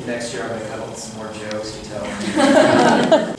next year I'm going to come up with some more jokes to tell.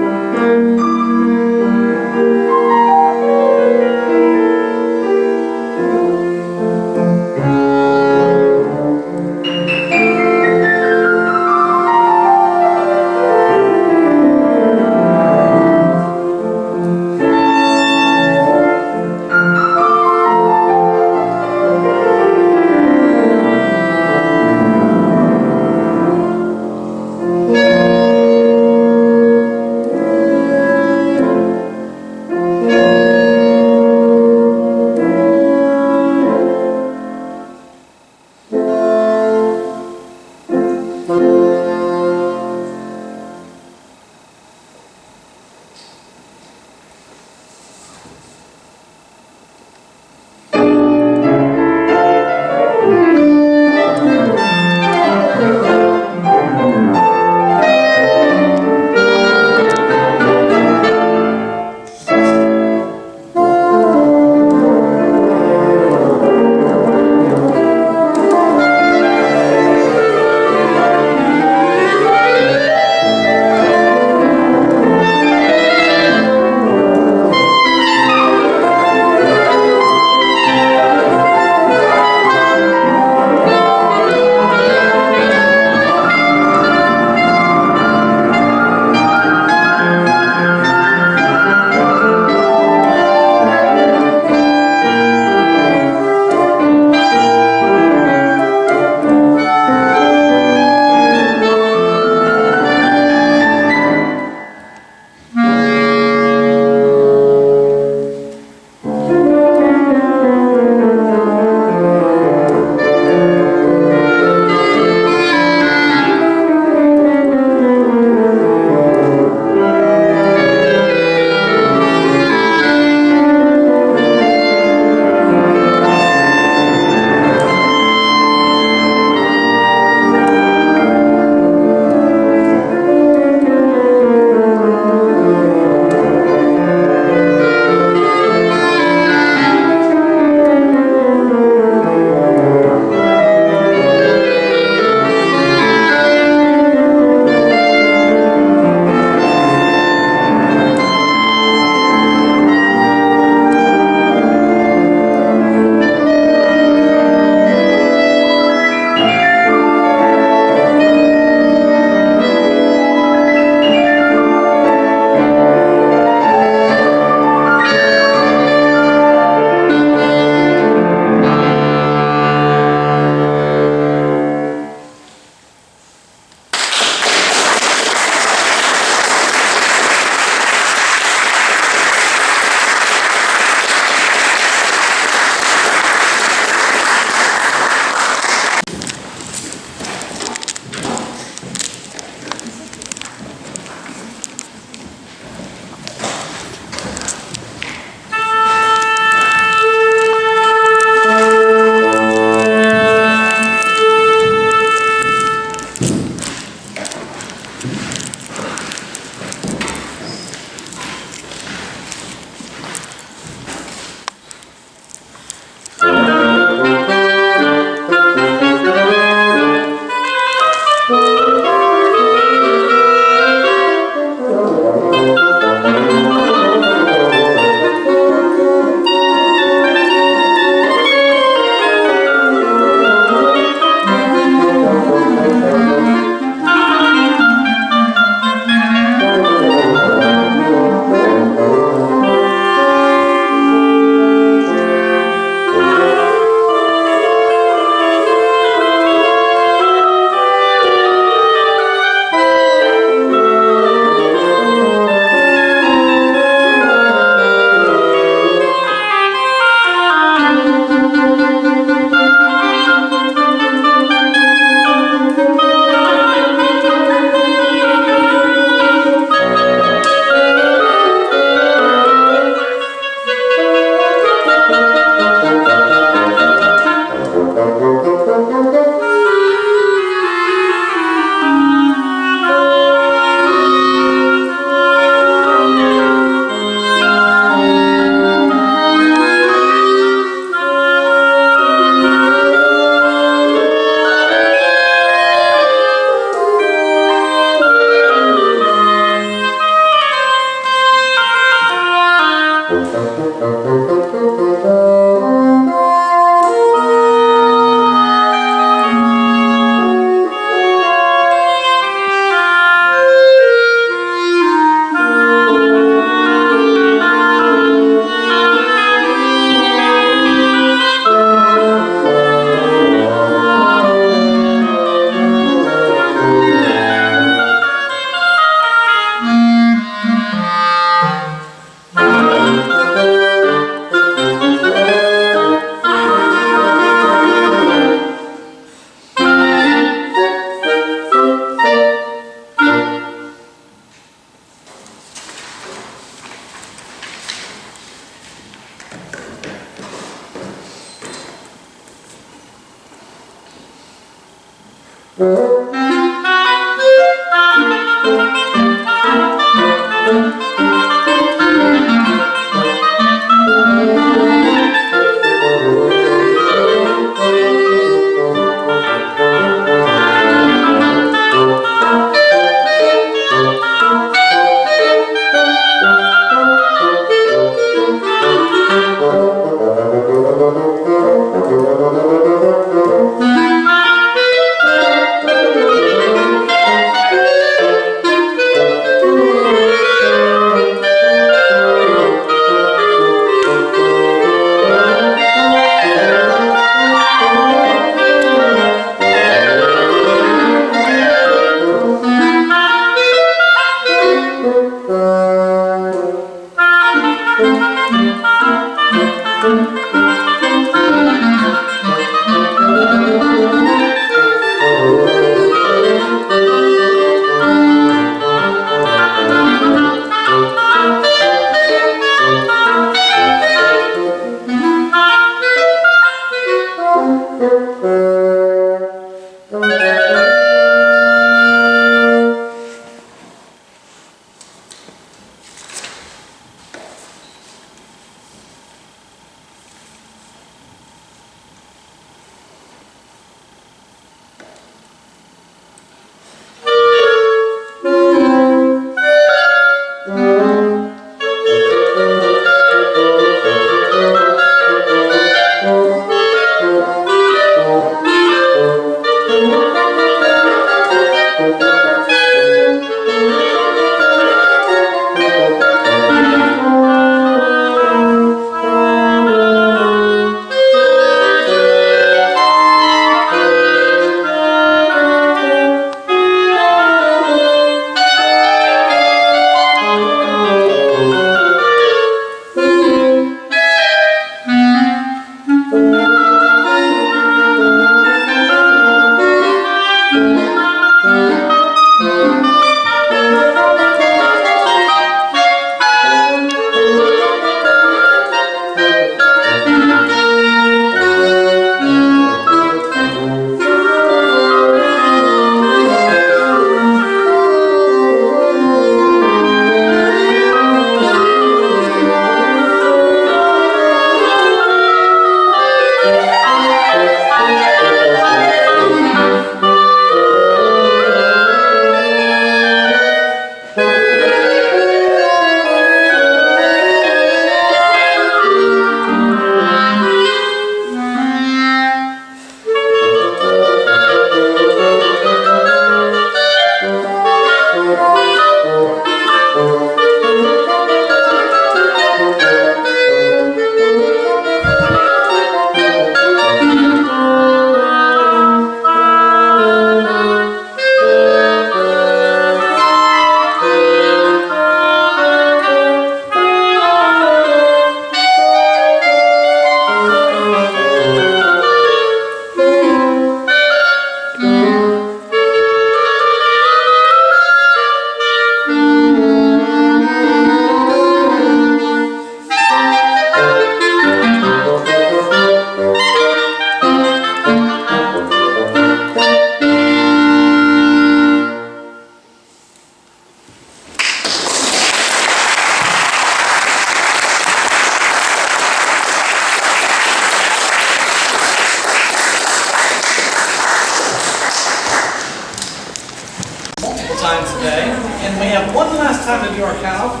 time today, and we have one last time to do our count.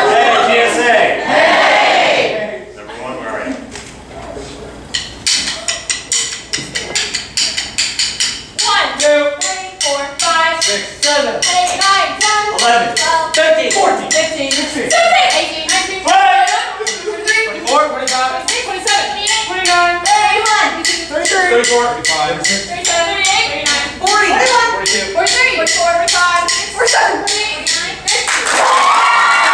Hey, GSA! Hey! Everyone, where are you? 1, 2, 3, 4, 5, 6, 7, 8, 9, 10, 11, 12, 13, 14, 15, 16, 17, 18, 19, 20, 23, 24, 25, 26, 27, 28, 29, 31, 32, 34, 35, 37, 38, 39, 40, 41, 42, 43, 44, 45, 47, 48, 49, 50.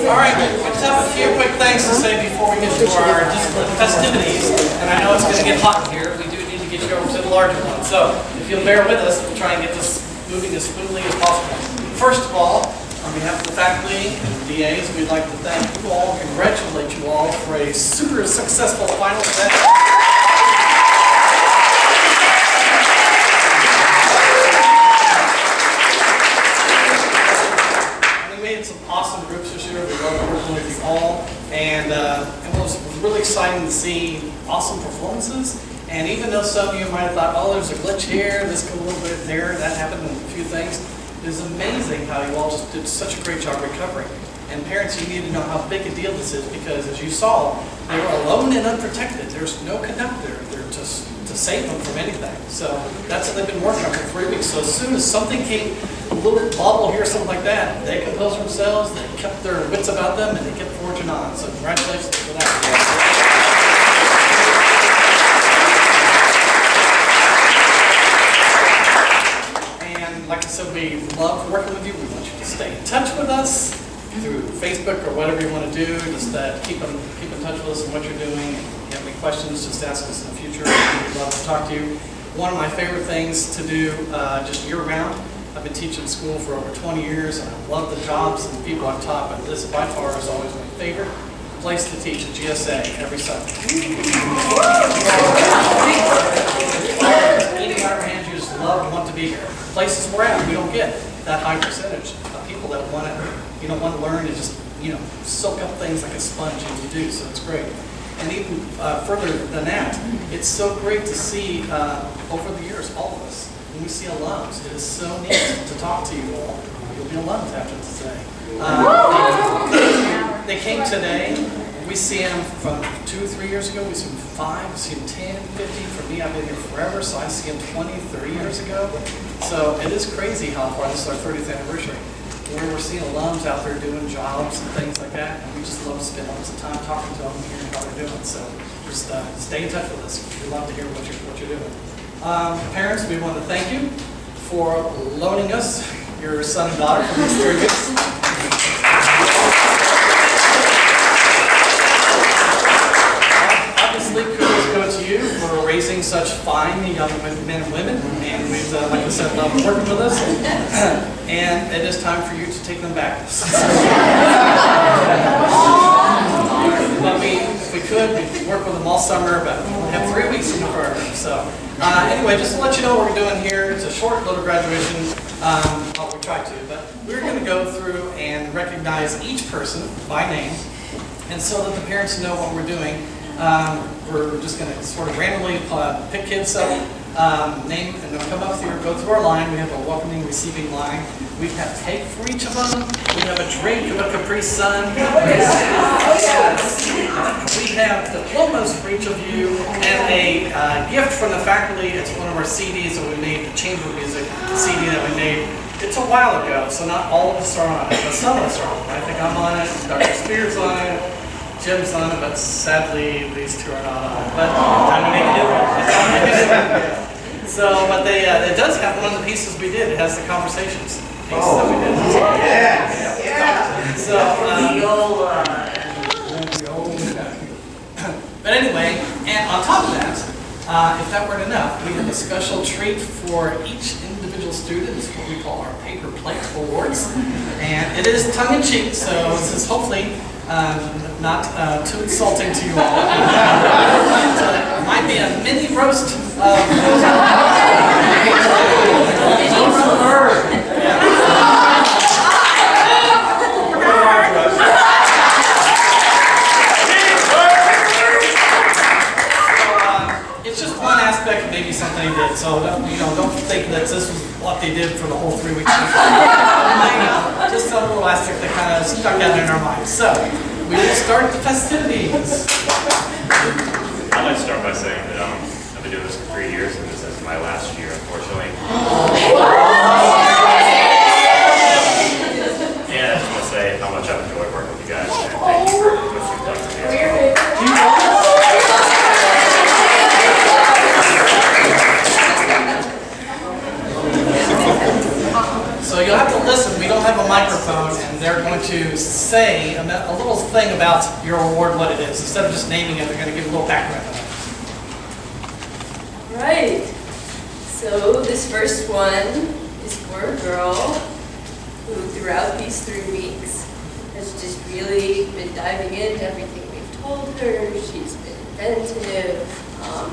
All right, we just have a few quick things to say before we get to our discipline festivities. And I know it's going to get hot here. We do need to we get you over to the larger one. So if you'll bear with us, we'll try and get this moving as smoothly as possible. First of all, on behalf of the faculty and DAs, we'd like to thank you all and congratulate you all for a super successful final event. We made some awesome groups this year. We love working with you all. And it was really exciting to see awesome performances. And even though some of you might have thought, oh, there's a glitch here, this go a little bit there, that happened in a few things, it is amazing how you all just did such a great job recovering. And parents, you need to know how big a deal this is because, as you saw, they were alone and unprotected. There's no conductor. They're just to save them from anything. So that's what they've been working on for 3 weeks. So as soon as something came, a little bobble here, something like that, they composed themselves, they kept their wits about them, and they kept forging on. So congratulations for that. Like I said, we love working with you. We want you to stay in touch with us through Facebook or whatever you want to do. Just keep in touch with us and what you're doing. If you have any questions, just ask us in the future. We'd love to talk to you. One of my favorite things to do just year-round, I've been teaching school for over 20 years, and I love the jobs and the people I've taught, but this by far is always my favorite place to teach at GSA every Sunday. Eating out of our hands, you just love and want to be here. Places we're at, we don't get that high percentage of people that want to, want to learn and just, soak up things like a sponge, and you do, so it's great. And even further than that, it's so great to see over the years, all of us, when we see alums, it is so neat to talk to you all. You'll be alums after today. They came today. We see them from 2 or 3 years ago. We see them 5, we see them 10, 15. For me, I've been here forever, so I see them 20, 30 years ago. So it is crazy how far, this is our 30th anniversary, where we're seeing alums out there doing jobs and things like that, and we just love to spend lots of time talking to them and hearing how they're doing. So just stay in touch with us. We love to hear what you're doing. Parents, we want to thank you for loaning us your son and daughter for these 3 weeks. Kudos go to you for raising such fine young men and women, and we've, like I said, loved working with us, and it is time for you to take them back. But if we could, we'd work with them all summer, but we only have 3 weeks in the program. So anyway, just to let you know what we're doing here, it's a short little graduation, well, we try to, but we're going to go through and recognize each person by name, and so that the parents know what we're doing. We're just going to sort of randomly pick kids up, name, and they'll come up here, go through our line. We have a welcoming, receiving line. We have cake for each of them. We have a drink of a Capri Sun. We have diplomas for each of you, and a gift from the faculty. It's one of our CDs that we made, the chamber music CD that we made. It's a while ago, so not all of us are on it, but some of us are on it. I think I'm on it, Dr. Spears on it, Jim's on it, but sadly these two are not on it. But time to make it. So, but it does have one of the pieces we did. It has the conversations piece that we did. So, but anyway, and on top of that, if that weren't enough, we have a special treat for each individual student. It's what we call our paper plate awards, and it is tongue-in-cheek. So this is hopefully not too insulting to you all. It might be a mini roast of it's just one aspect of maybe something they did. So don't think that this was what they did for the whole 3 weeks. Just some little aspect that kind of stuck out in our minds. So we will start the festivities. I'd like to start by saying that I've been doing this for 3 years, and this is my last year, unfortunately. And I just want to say how much I've enjoyed working with you guys, and thank you for what you've done for me as well. So you'll have to listen. We don't have a microphone, and they're going to say a little thing about your award, what it is. Instead of just naming it, they're going to give a little background on it. Right. So this first one is for a girl who throughout these 3 weeks has just really been diving into everything we've told her. She's been inventive.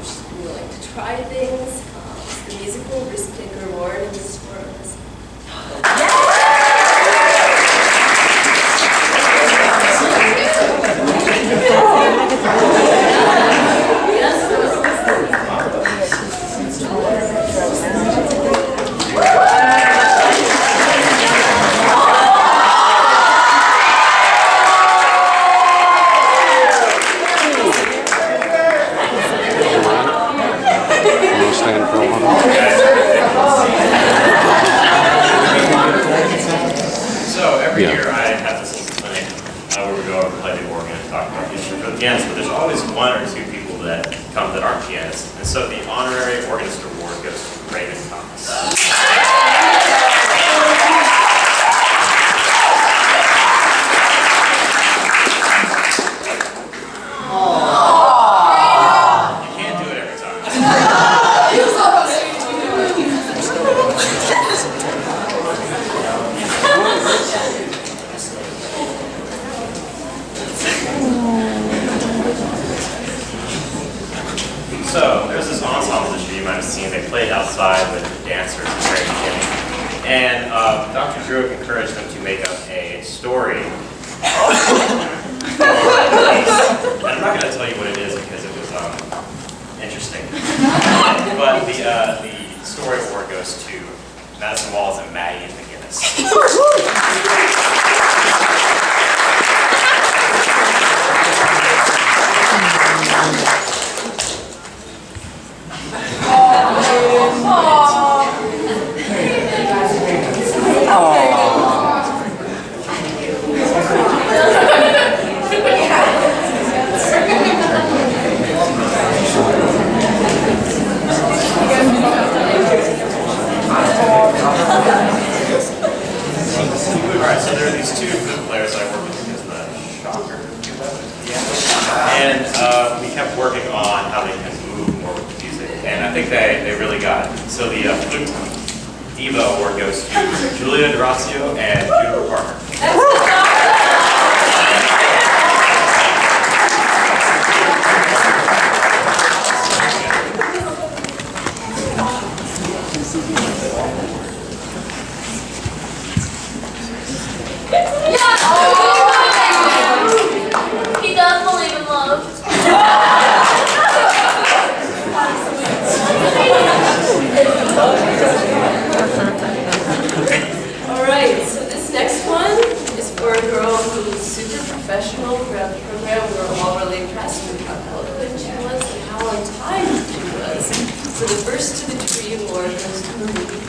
She's been willing to try things. It's the musical Risk Taker Award, and this is for us. So every year I have this clinic where we go over and play the organ and talk about music for the pianists, but there's always 1 or 2 people that come that aren't pianists. And so the honorary organist award goes to Raven Thomas. You can't do it every time. So, there's this ensemble this year you might have seen. They played outside with the dancers at the very beginning. And Dr. Drew encouraged them to make up a story. And I'm not going to tell you what it is because it was interesting. But the story award goes to Madison Walls and Maddie and McGinnis. Alright, so there are these 2 good players I work with because the shocker. And we kept working on how they can move more with the music. And I think they really got it. So the flute diva award goes to Julia DeRossio and Juniper Parker. He does believe in love. All right, so this next one is for a girl who's super professional throughout the program. We were all really impressed with how eloquent she was and how on time she was. So the first to the tree award goes to Marie.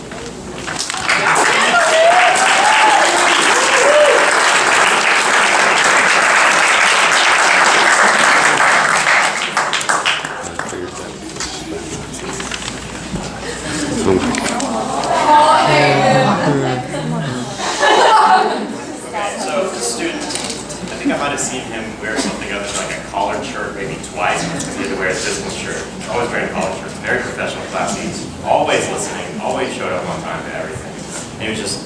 So the student, I think I might have seen him wear something other than like a collared shirt maybe twice because he had to wear a business shirt. Always wearing a collared shirt. Very professional, classy. Always listening. Always showed up on time to everything. And he was just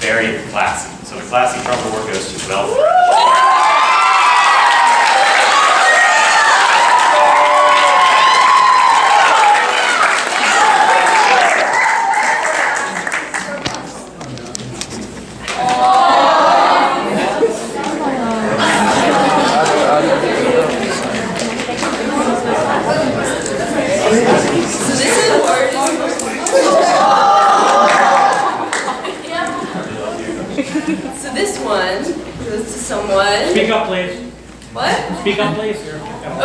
very classy. So the classy trumpet award goes to Bell. So this one goes to someone. Speak up, please. What? Speak up, please.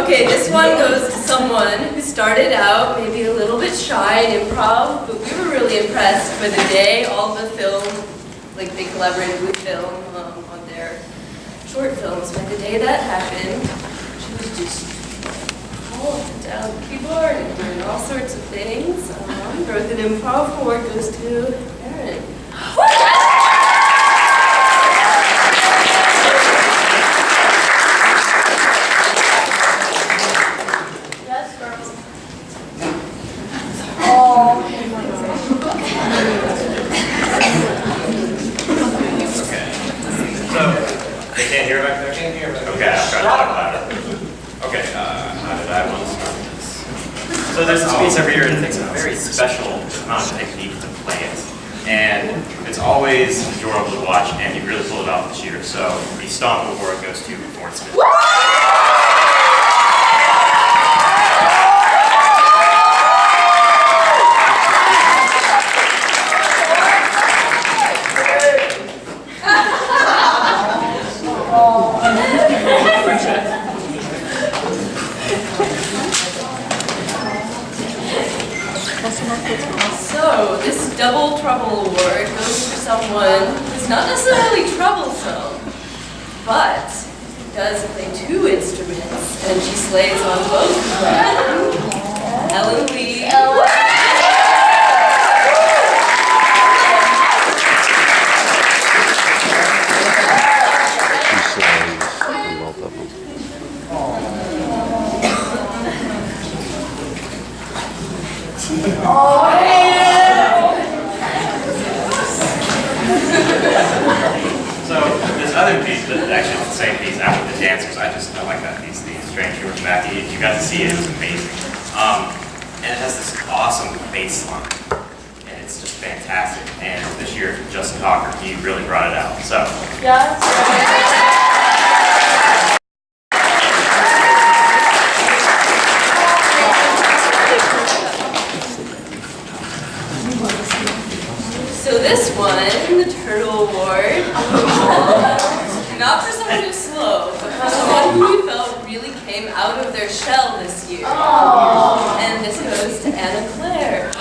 Okay, this one goes to someone who started out maybe a little bit shy in improv, but we were really impressed by the day all the film, like they collaborated with film on their short films. By the day that happened, she was just all up and down the keyboard and doing all sorts of things. Growth in Improv Award goes to Erin. So there's this piece every year that takes a very special amount of technique to play it. And it's always enjoyable to watch, and you really pull it off this year. So the Stomp Award goes to Ford Smith. So, this Double Trouble Award goes for someone who's not necessarily troublesome, but does play 2 instruments, and she slays on both of them. Ellen Lee. She slays on both of them. So this other piece, actually it's the same piece after the dancers, I like that piece, the Strange Humor from Mackie. If you got to see it, it was amazing. And it has this awesome bass line. And it's just fantastic. And this year, Justin Hawker, he really brought it out. So. So this one, the Turtle Award, not for someone who's slow, but for someone who we felt really came out of their shell this year. And this goes to Anna Claire.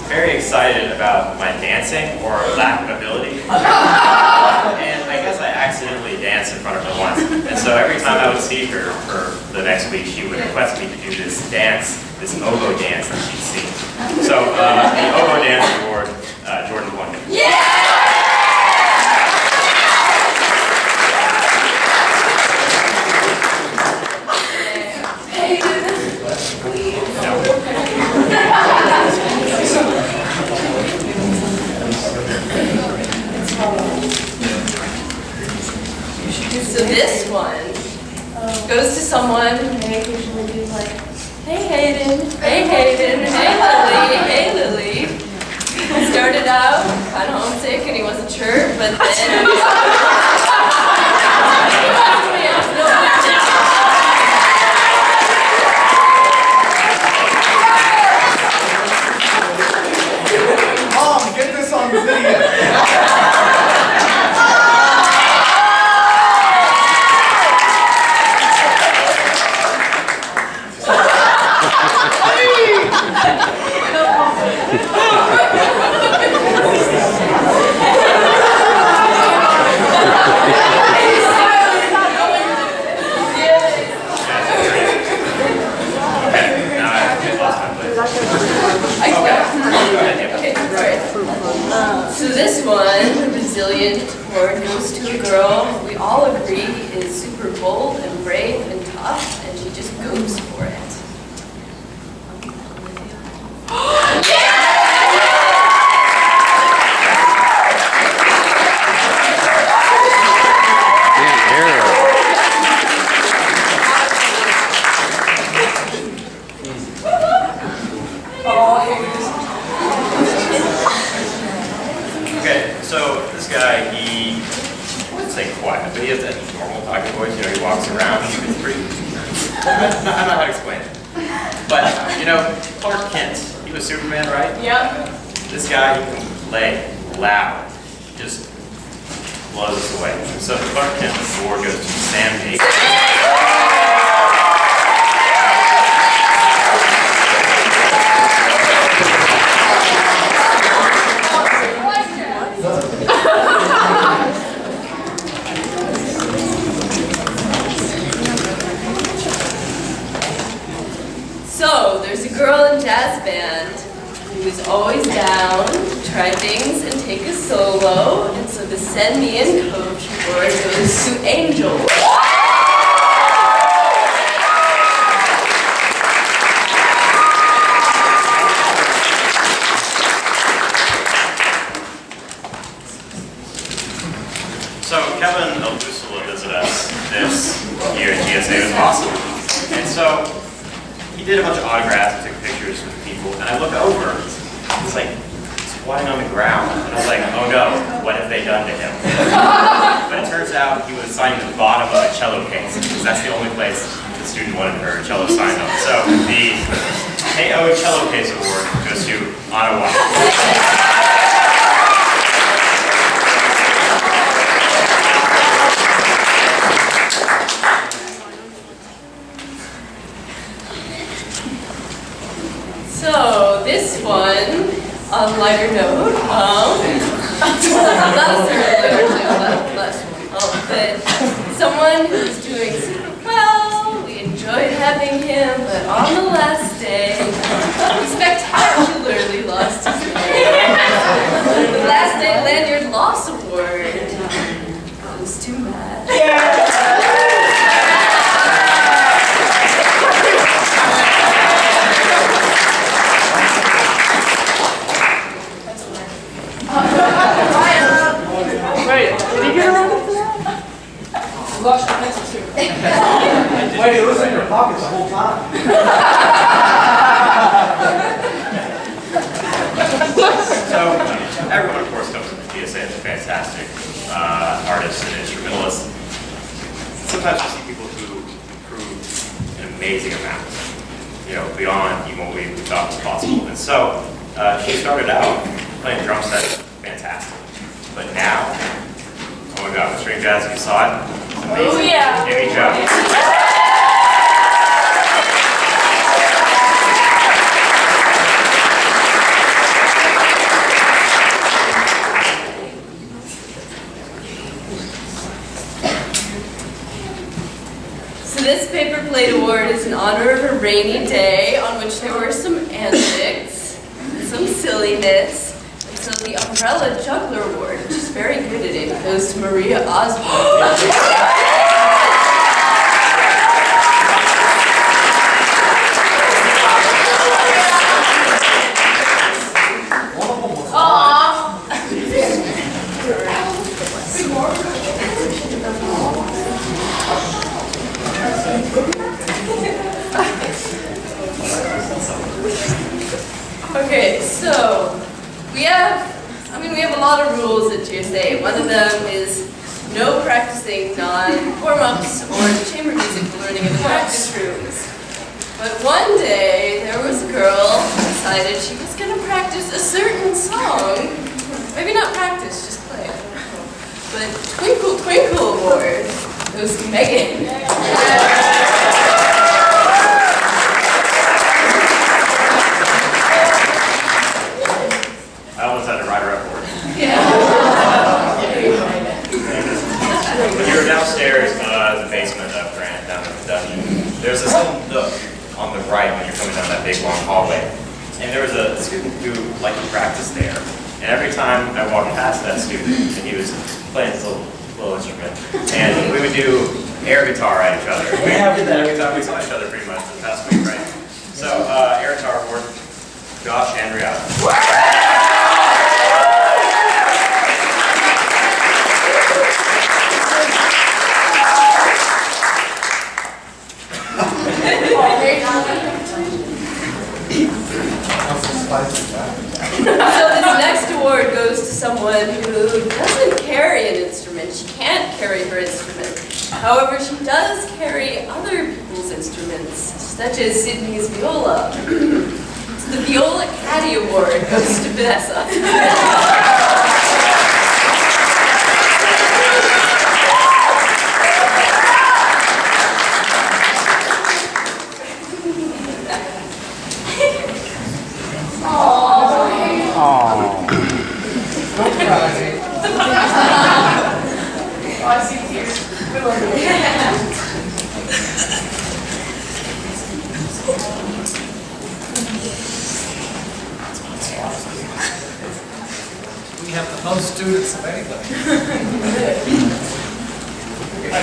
Very excited about my dancing or lack of ability. And I guess I accidentally danced in front of her once. And so every time I would see her for the next week, she would request me to do this dance, this oboe dance that she'd seen. So the oboe dance award, Jordan won it. Yeah! So this one goes to someone who may occasionally be like, hey Hayden, hey Lily. He started out kind of homesick and he wasn't sure, but then Mom, get this on video. So this one, the Resilient Award, goes to a girl we all agree is super bold and brave and tough, and she just goes for it. Okay, so this guy, he, I wouldn't say quiet, but he has that normal talking voice. You know, he walks around, he's pretty, I don't know how to explain it. But, you know, Clark Kent, he was Superman, right? Yep. This guy, he can play loud, just blows us away. So the Clark Kent award goes to Sam Hayes. So, there's a girl in jazz band who is always down, try things, and take a solo, and so Send Me In Coach Award goes to Angel. So Kevin visited us this year at GSA. It was awesome. And so he did a bunch of autographs, took pictures with people, and I look over, it's like squatting on the ground. And I was like, oh no, what have they done to him? But it turns out he was signing the bottom of a cello case, because that's the only place the student wanted her cello signed on. So the KO Cello Case Award goes to Anna White. So this one, on a lighter note, not a certain but someone who's doing super well. We enjoyed having him, but on the last day, he spectacularly lost his name. The last day lanyard loss award goes to Matt. You lost your pencil too. Wait, it was in your pockets the whole time. So everyone, of course, comes to the GSA as a fantastic artists and instrumentalists. Sometimes you see people who improve an amazing amount, beyond even what we thought was possible. And so she started out playing drum set, fantastic. But now, oh my God, the string jazz, you saw it. It's amazing. Oh yeah. Amy Jo. So this paper plate award is in honor of a rainy day on which there were some antics, some silliness, and so the Umbrella Juggler Award, which is very good at it, goes to Maria Osborne. Okay, so we have a lot of rules at GSA. One of them is no practicing non-warm-ups or chamber music learning in the practice rooms. But one day, there was a girl who decided she was going to practice a certain song. Maybe not practice, just play. But Twinkle Twinkle Award goes to Megan. I almost had to write her up for it. When you were downstairs in the basement of Grant, down in the dungeon, there's this little nook on the right when you're coming down that big long hallway. And there was a student who liked to practice there. And every time I walked past that student, and he was playing his little instrument, and we would do air guitar at each other. We saw each other pretty much this past week, right? So, air guitar award, Josh and Rihanna. So this next award goes to someone who doesn't carry an instrument. She can't carry her instrument. However, she does carry other people's instruments, such as Sydney's viola. So the Viola Caddy Award goes to Vanessa.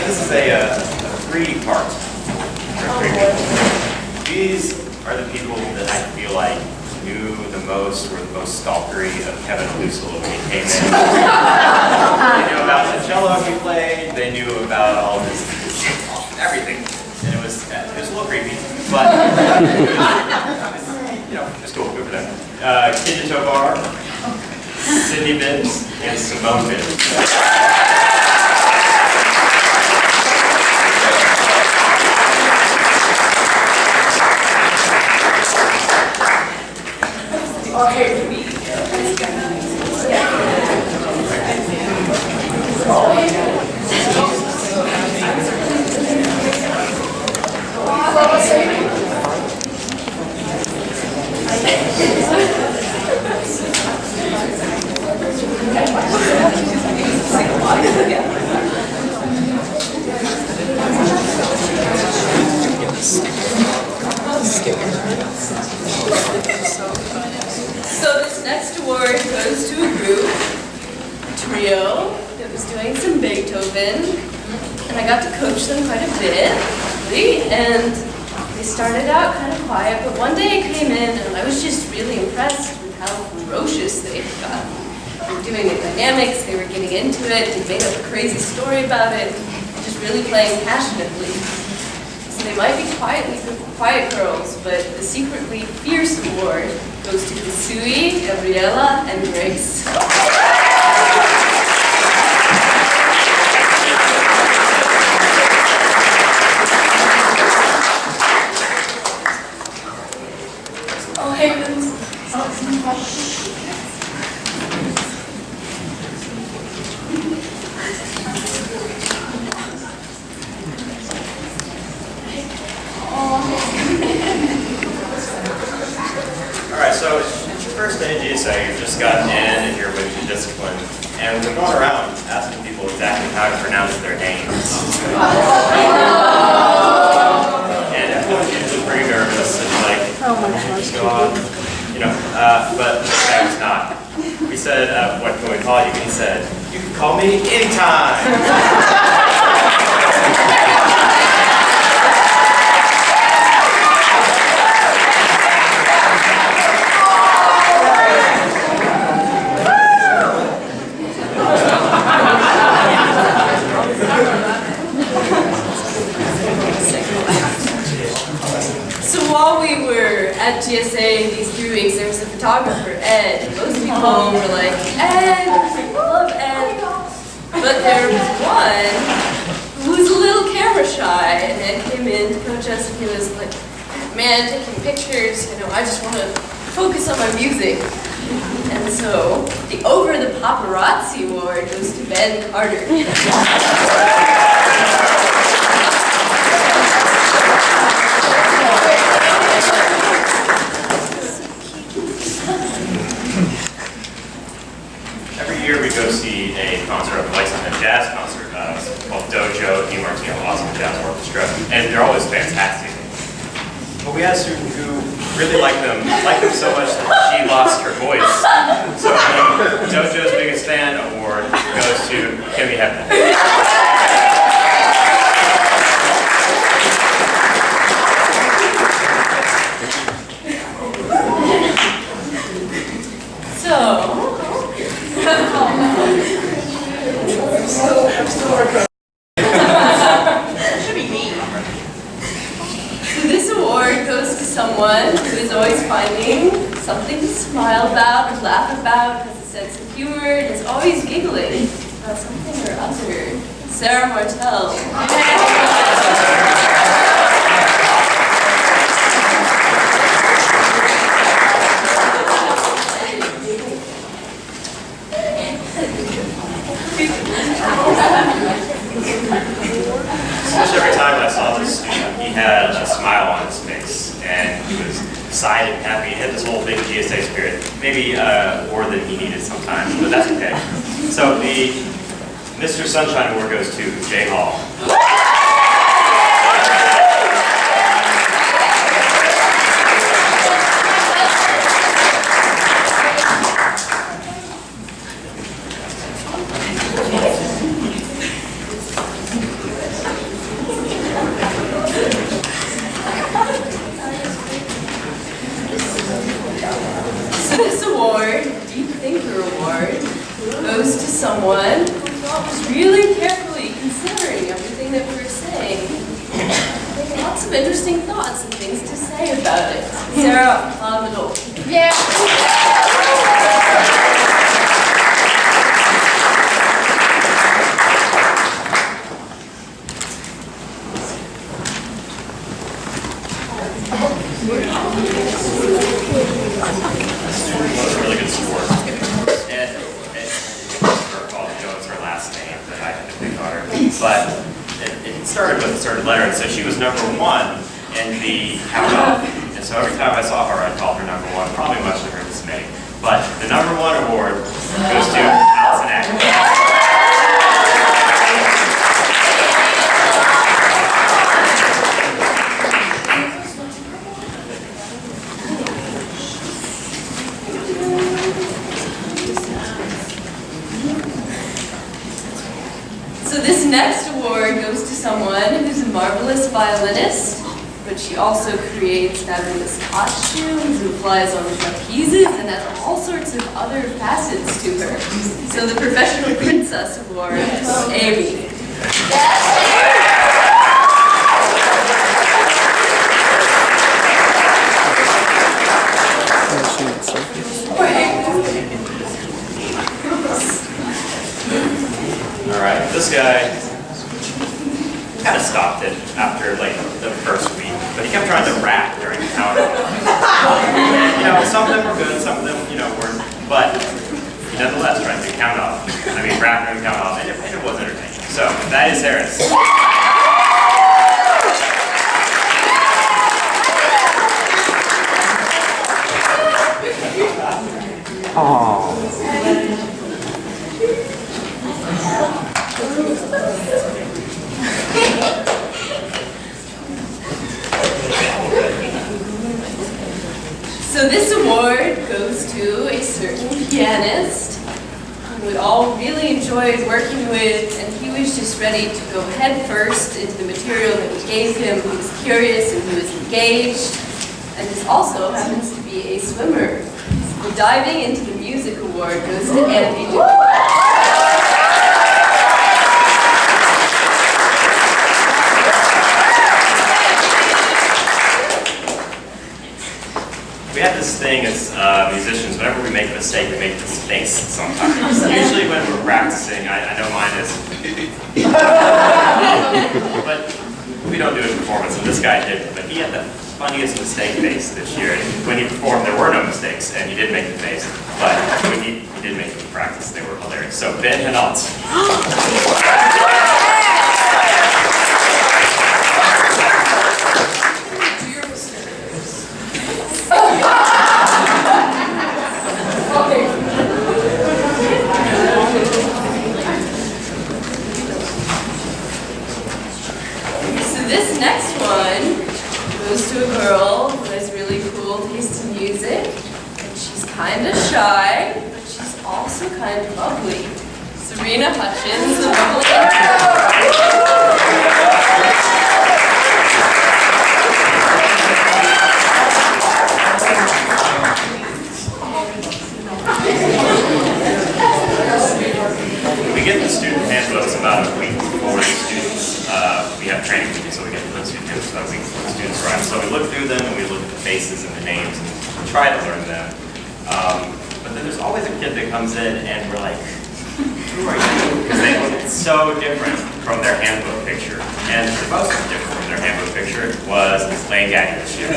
This is a three-part. These are the people that I feel like knew the most, were the most stalkery of Kevin Lucille when he came in. They knew about the cello he played, they knew about all this everything. And it was a little creepy, but you know, it's cool, good for them. Kidja Tovar, Sydney Binns, and Simone Binns. So this next award goes to a group, a trio, that was doing some Beethoven, and I got to coach them quite a bit, really, and they started out kind of quiet, but one day I came in and I was just really impressed with how ferocious they had gotten. They were doing the dynamics, they were getting into it, they made up a crazy story about it, just really playing passionately. So they might be quiet girls, but the secretly fierce award goes to Kasui, Gabriela, and Grace. Oh, hey, Alright, so it's your first day at GSA, you've just gotten in and you're with your discipline, and we're going around asking people exactly how to pronounce their names. And everyone's usually pretty nervous and like, just go on, you know, but this guy was not. We said, what can we call you? And he said, you can call me anytime. So while we were at GSA these 3 weeks, there was a photographer, Ed, and most people were like, Ed, I love Ed. But there was one who was a little camera shy, and Ed came in to coach us, and he was like, man, taking pictures, you know, I just want to focus on my music. And so the Over the Paparazzi Award goes to Ben Carter. Every year we go see a concert of like a jazz concert called Dojo, DiMartino Awesome Jazz Orchestra, and they're always fantastic. But we had a student who really liked them so much that she lost her voice. So Dojo's biggest fan award goes to Kimmy Hepburn. This award goes to someone who is always finding something to smile about or laugh about, has a sense of humor, and is always giggling about something or other. Sarah Martell. Almost every time I saw this student, he had a smile on his face, and he was excited and happy. He had this whole big GSA spirit, maybe more than he needed sometimes, but that's okay. So the Mr. Sunshine Award goes to Jay Hall. was really carefully considering everything that we were saying. Lots of interesting thoughts and things to say about it. Sarah, on the door. Yeah. Was a really good sport. And her fault, it's her last name that I had to pick on her. But it started with a certain letter, and so she was number 1 in the count-off. And so every time I saw her, I called her number 1, probably much to her dismay. But the number 1 award goes to Allison Atkins. So this next award goes to someone who's a marvelous violinist, but she also creates fabulous costumes and flies on trapezes and has all sorts of other facets to her. So the Professional Princess Award is Amy. All right, this guy kind of stopped it after like the first week, but he kept trying to rap during the count-off. Some of them were good, some of them, weren't, but he nonetheless tried to count-off. Rap during the count-off, and it was entertaining. So that is Harris. So this award goes to a certain pianist who we all really enjoyed working with, and he was just ready to go head first into the material that we gave him. He was curious and he was engaged, and this also happens to be a swimmer. The Diving into the Music Award goes to Andy. We have this thing as musicians, whenever we make a mistake, we make this face sometimes. Usually when we're practicing, I know mine is. But we don't do it in performance, and this guy did. But he had the funniest mistake face this year. And when he performed, there were no mistakes, and he did make the face. But when he did make them in practice, they were hilarious. So Ben Hinault. This next one goes to a girl who has really cool taste in music, and she's kind of shy, but she's also kind of lovely. Serena Hutchins, the We get the student handbooks about a week before the students. We have training meetings, so we get the student handbooks about a week before the students arrive. So we look through them and we look at the faces and the names and try to learn them. But then there's always a kid that comes in and we're like, who are you? Because they look so different from their handbook picture. And the most different from their handbook picture was Miss Lane Gagnon this year.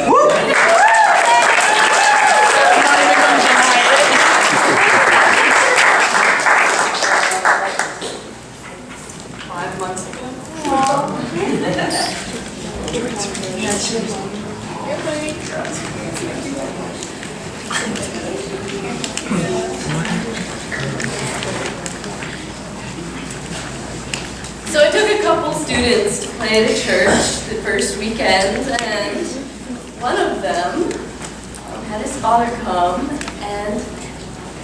So I took a couple students to play at a church the first weekend, and one of them had his father come, and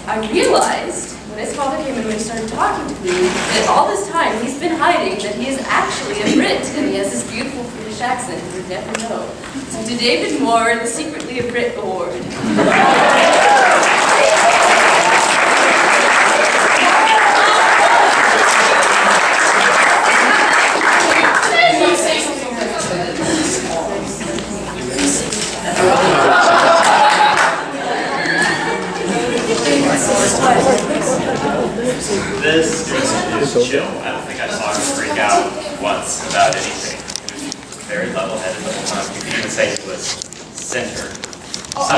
I realized when his father came in and he started talking to me that all this time he's been hiding that he is actually a Brit, and he has this beautiful British accent you would never know. So to David Moore, the Secretly a Brit Award. is chill. I don't think I saw him freak out once about anything. He was very level-headed the whole time. You could even say he was centered. So,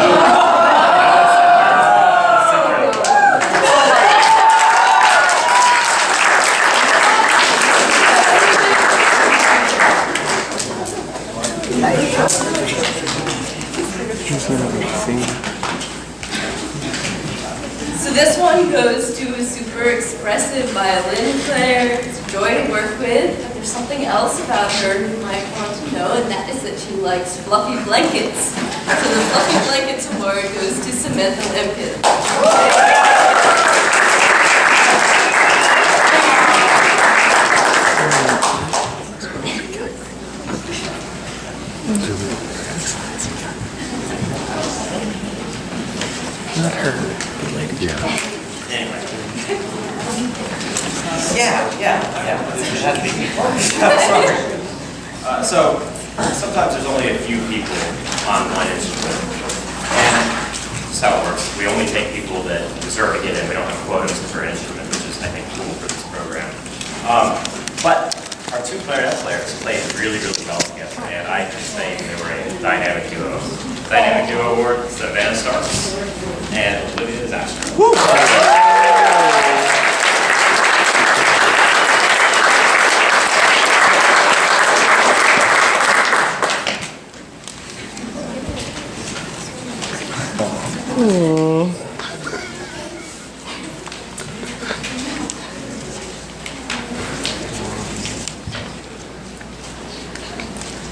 So this one goes to a super expressive violin player. It's a joy to work with, but there's something else about her you might want to know, and that is that she likes fluffy blankets. So the Fluffy Blankets Award goes to Samantha Lemkin. Not her, the lady. Yeah. anyway. Yeah. It has to be me. Sorry. So sometimes there's only a few people on one instrument, and that's how it works. We only take people that deserve to get in. We don't have quotas per instrument, which is, I think, cool for this program. But our two clarinet players played really, really well together, and I just think they were a dynamic duo. Dynamic Duo Award, Savannah Starks and Olivia Disaster.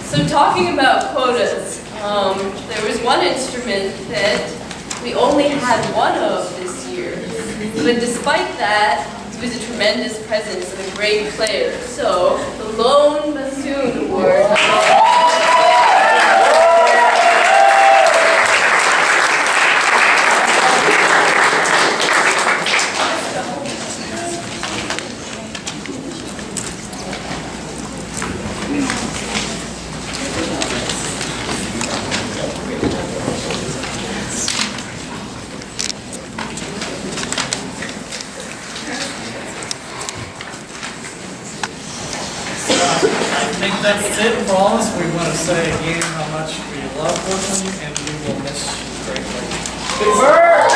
So talking about quotas, there was one instrument that we only had one of this year, but despite that, he was a tremendous presence and a great player. So the Lone Bassoon Award. I think that's it for all of us. We want to say again how much we love working with you and we will miss you greatly. Big Bird!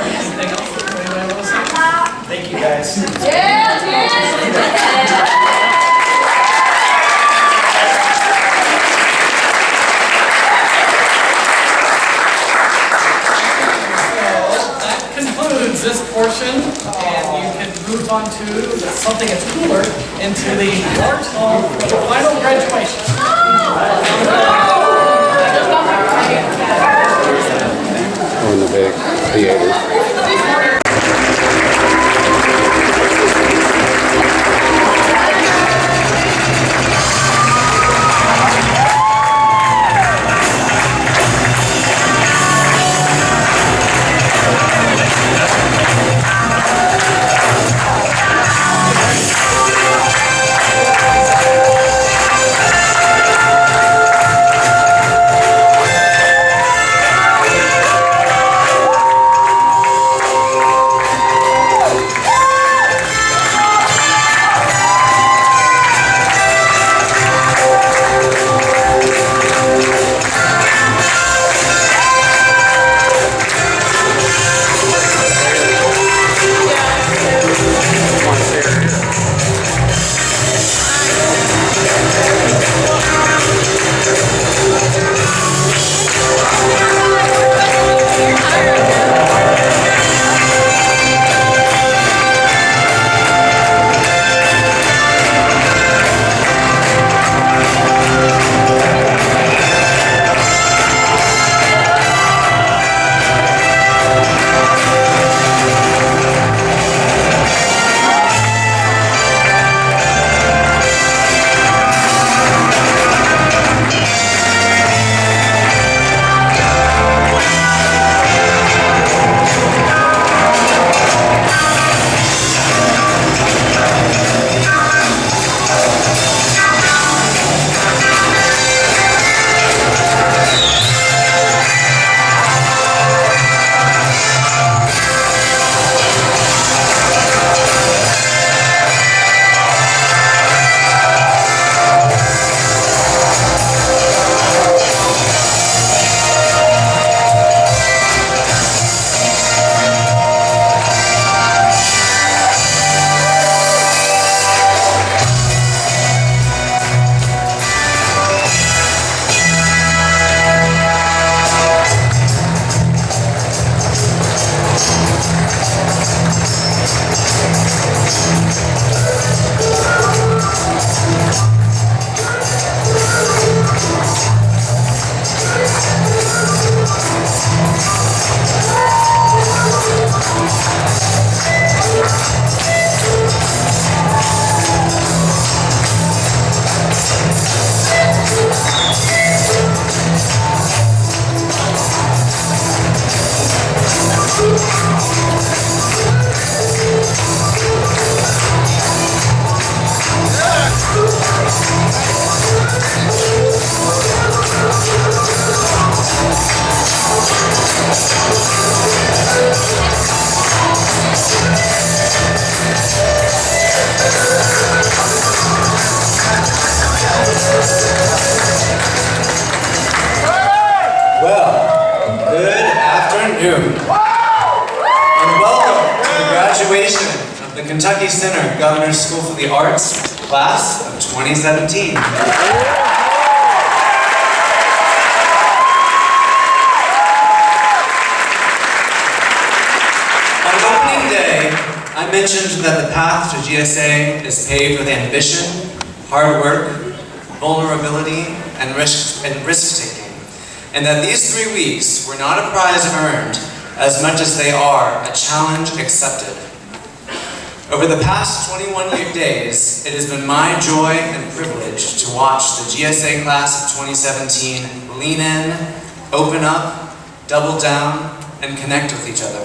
Anything else that anybody want to say? Thank you, guys. That concludes this portion, and you can move on to something that's cooler, into the large hall for the final graduation. Oh, in the big theater. Graduation of the Kentucky Center Governor's School for the Arts, class of 2017. On opening day, I mentioned that the path to GSA is paved with ambition, hard work, vulnerability, and risk-taking, and that these 3 weeks were not a prize earned as much as they are a challenge accepted. Over the past 21 days, it has been my joy and privilege to watch the GSA class of 2017 lean in, open up, double down, and connect with each other.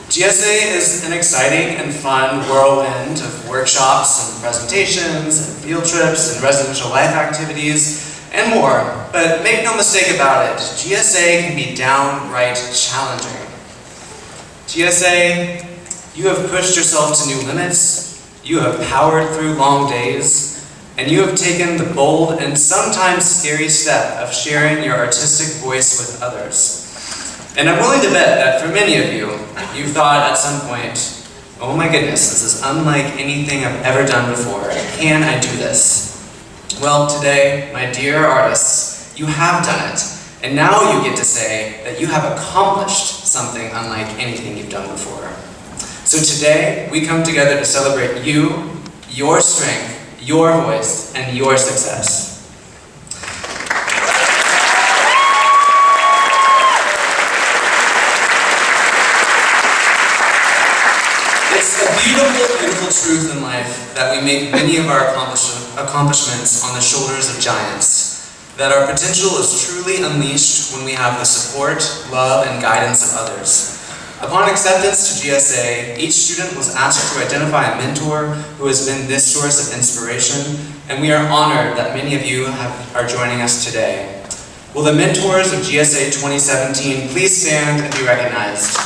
GSA is an exciting and fun whirlwind of workshops and presentations and field trips and residential life activities and more, but make no mistake about it, GSA can be downright challenging. GSA, you have pushed yourself to new limits, you have powered through long days, and you have taken the bold and sometimes scary step of sharing your artistic voice with others. And I'm willing to bet that for many of you, you've thought at some point, oh my goodness, this is unlike anything I've ever done before. Can I do this? Well, today, my dear artists, you have done it. And now you get to say that you have accomplished something unlike anything you've done before. So today, we come together to celebrate you, your strength, your voice, and your success. It's a beautiful, beautiful truth in life that we make many of our accomplishments on the shoulders of giants, that our potential is truly unleashed when we have the support, love, and guidance of others. Upon acceptance to GSA, each student was asked to identify a mentor who has been this source of inspiration, and we are honored that many of you are joining us today. Will the mentors of GSA 2017 please stand and be recognized?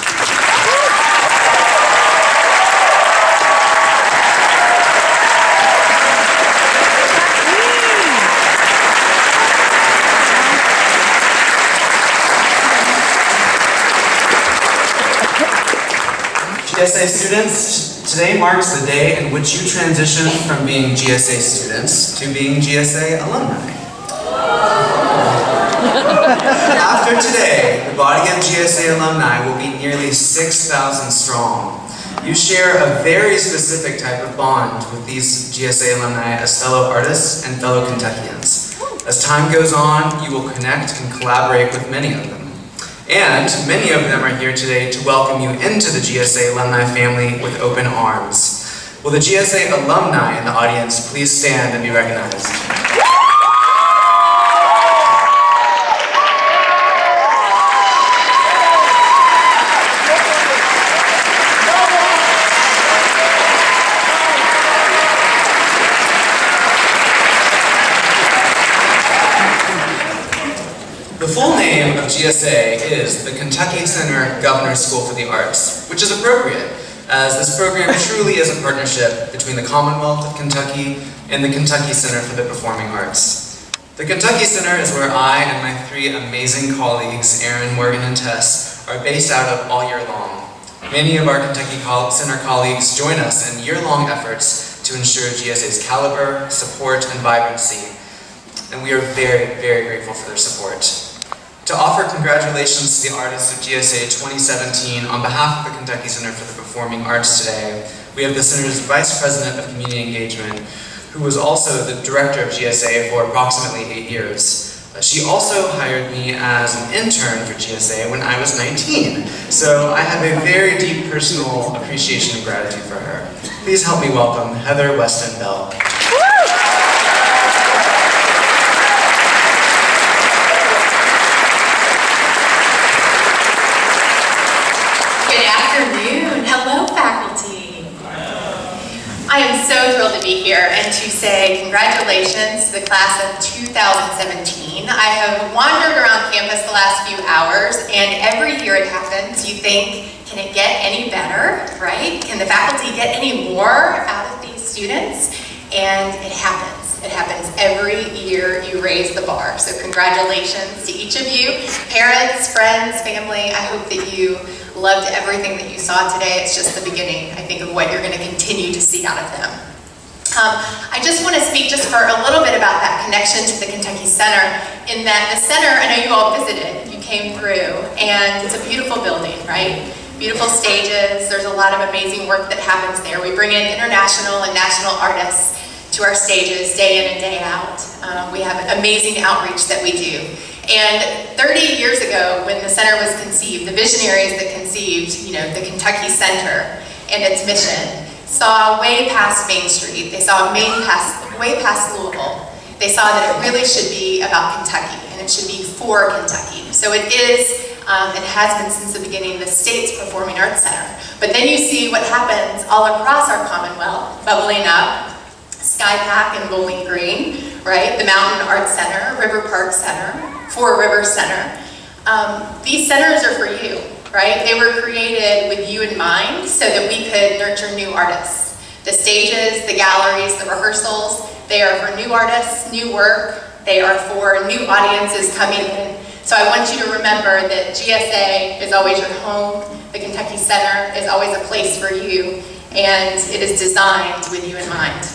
GSA students, today marks the day in which you transition from being GSA students to being GSA alumni. After today, the body of GSA alumni will be nearly 6,000 strong. You share a very specific type of bond with these GSA alumni as fellow artists and fellow Kentuckians. As time goes on, you will connect and collaborate with many of them. And many of them are here today to welcome you into the GSA alumni family with open arms. Will the GSA alumni in the audience please stand and be recognized? The full name of GSA is the Kentucky Center Governor's School for the Arts, which is appropriate, as this program truly is a partnership between the Commonwealth of Kentucky and the Kentucky Center for the Performing Arts. The Kentucky Center is where I and my 3 amazing colleagues, Aaron, Morgan, and Tess, are based out of all year long. Many of our Kentucky Center colleagues join us in year-long efforts to ensure GSA's caliber, support, and vibrancy, and we are very, very grateful for their support. To offer congratulations to the artists of GSA 2017 on behalf of the Kentucky Center for the Performing Arts today, we have the Center's Vice President of Community Engagement, who was also the Director of GSA for approximately 8 years. She also hired me as an intern for GSA when I was 19, so I have a very deep personal appreciation and gratitude for her. Please help me welcome Heather Weston Bell. Good afternoon. Hello, faculty. I am so thrilled to be here and to say congratulations to the class of 2017. I have wandered around campus the last few hours, and every year it happens, you think, can it get any better, right? Can the faculty get any more out of these students? And it happens. It happens every year. You raise the bar. So congratulations to each of you, parents, friends, family. I hope that you Loved everything that you saw today. It's just the beginning, I think, of what you're going to continue to see out of them. I just want to speak just for a little bit about that connection to the Kentucky Center, in that the center, I know you all visited, you came through, and it's a beautiful building, right? Beautiful stages, there's a lot of amazing work that happens there. We bring in international and national artists to our stages day in and day out. We have amazing outreach that we do. And 30 years ago, when the center was conceived, the visionaries that conceived, the Kentucky Center and its mission, saw way past Main Street. They saw way past Louisville. They saw that it really should be about Kentucky, and it should be for Kentucky. So it is, and has been since the beginning, the state's performing arts center. But then you see what happens all across our Commonwealth, bubbling up. Sky Pack and Bowling Green, right? The Mountain Arts Center, River Park Center, Four Rivers Center. These centers are for you, right? They were created with you in mind so that we could nurture new artists. The stages, the galleries, the rehearsals, they are for new artists, new work. They are for new audiences coming in. So I want you to remember that GSA is always your home. The Kentucky Center is always a place for you, and it is designed with you in mind.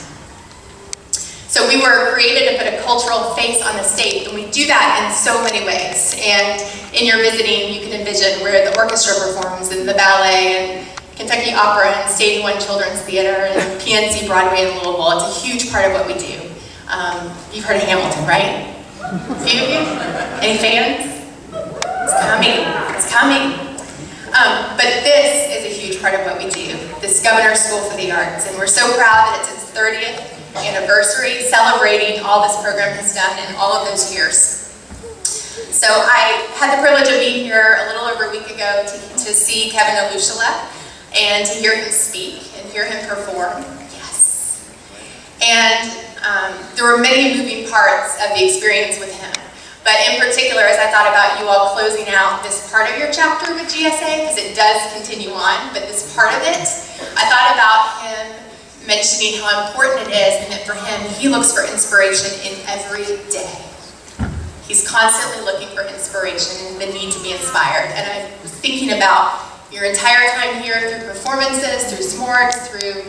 So we were created to put a cultural face on the state, and we do that in so many ways. And in your visiting, you can envision where the orchestra performs, and the ballet, and Kentucky Opera, and Stage One Children's Theater, and PNC Broadway in Louisville. It's a huge part of what we do. You've heard of Hamilton, right? A few of you? Any fans? It's coming. It's coming. But this is a huge part of what we do, this Governor's School for the Arts, and we're so proud that it's its 30th anniversary, celebrating all this program has done in all of those years. So I had the privilege of being here a little over a week ago to see Kevin Alushala and to hear him speak and hear him perform. Yes. And there were many moving parts of the experience with him. But in particular, as I thought about you all closing out this part of your chapter with GSA, because it does continue on, but this part of it, I thought about him mentioning how important it is, and that for him, he looks for inspiration in every day. He's constantly looking for inspiration and the need to be inspired. And I was thinking about your entire time here, through performances, through SMORGs, through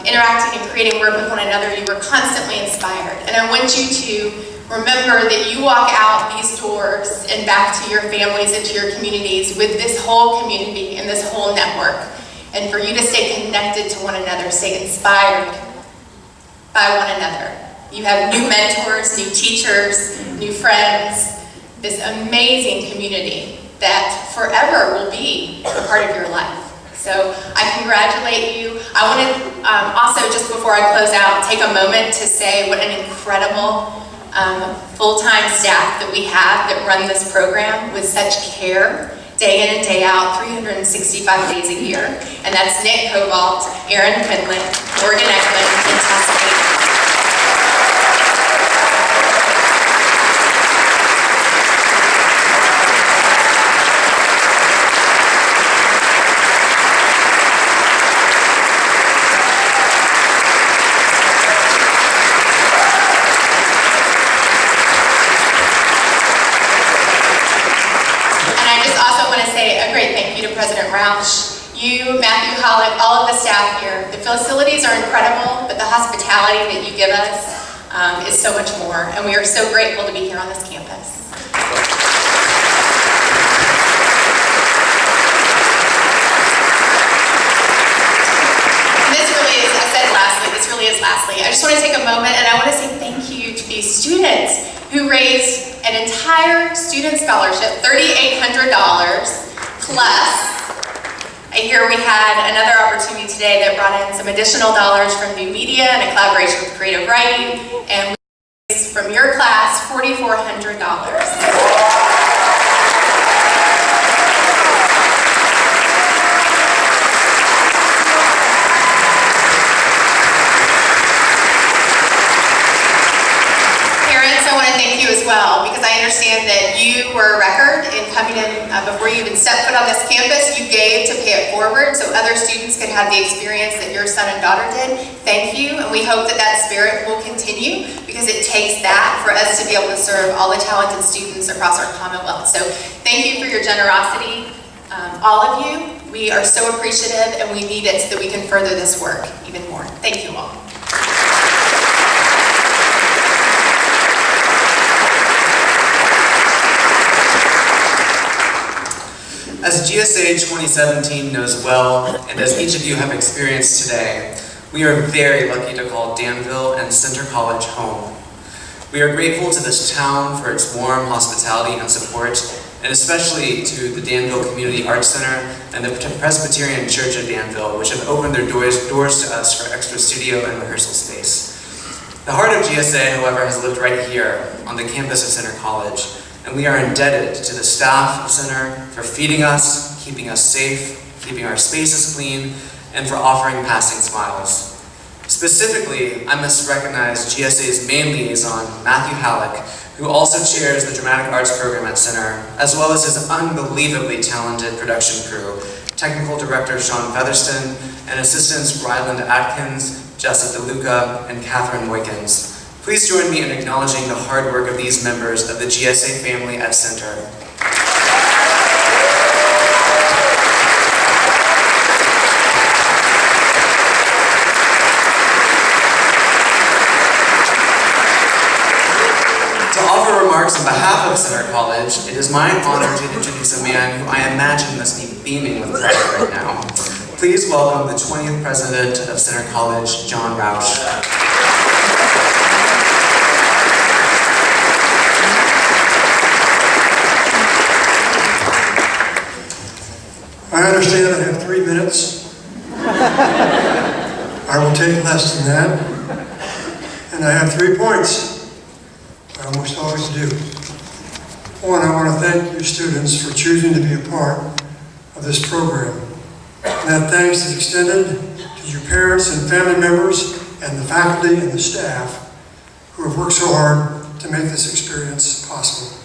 interacting and creating work with one another, you were constantly inspired. And I want you to remember that you walk out these doors and back to your families and to your communities with this whole community and this whole network. And for you to stay connected to one another, stay inspired by one another. You have new mentors, new teachers, new friends, this amazing community that forever will be a part of your life. So I congratulate you. I want to also, just before I close out, take a moment to say what an incredible full-time staff that we have that run this program with such care, day in and day out, 365 days a year. And that's Nick Cobalt, Aaron Quinlan, Morgan Eklund, and Tessa Hayden. President Roush, you, Matthew Hollick, all of the staff here. The facilities are incredible, but the hospitality that you give us is so much more, and we are so grateful to be here on this campus. And this really is, I said lastly, this really is lastly. I just want to take a moment and I want to say thank you to these students who raised an entire student scholarship, $3,800, plus, I hear we had another opportunity today that brought in some additional dollars from new media and a collaboration with creative writing, and we raised from your class $4,400. Well, because I understand that you were a record in coming in before you even stepped foot on this campus. You gave to pay it forward so other students could have the experience that your son and daughter did. Thank you, and we hope that that spirit will continue, because it takes that for us to be able to serve all the talented students across our Commonwealth. So thank you for your generosity. all of you. We are so appreciative, and we need it so that we can further this work even more. Thank you all. As GSA 2017 knows well, and as each of you have experienced today, we are very lucky to call Danville and Center College home. We are grateful to this town for its warm hospitality and support, and especially to the Danville Community Arts Center and the Presbyterian Church of Danville, which have opened their doors to us for extra studio and rehearsal space. The heart of GSA, however, has lived right here on the campus of Center College, and we are indebted to the staff of Center for feeding us, keeping us safe, keeping our spaces clean, and for offering passing smiles. Specifically, I must recognize GSA's main liaison, Matthew Halleck, who also chairs the Dramatic Arts program at Center, as well as his unbelievably talented production crew, Technical Director Sean Featherston, and assistants Ryland Atkins, Jessica DeLuca, and Catherine Moykins. Please join me in acknowledging the hard work of these members of the GSA family at Center. To offer remarks on behalf of Center College, it is my honor to introduce a man who I imagine must be beaming with pride right now. Please welcome the 20th president of Center College, John Rausch. I understand I have 3 minutes. I will take less than that. And I have 3 points. I almost always do. One, I want to thank you students for choosing to be a part of this program. And that thanks is extended to your parents and family members and the faculty and the staff who have worked so hard to make this experience possible.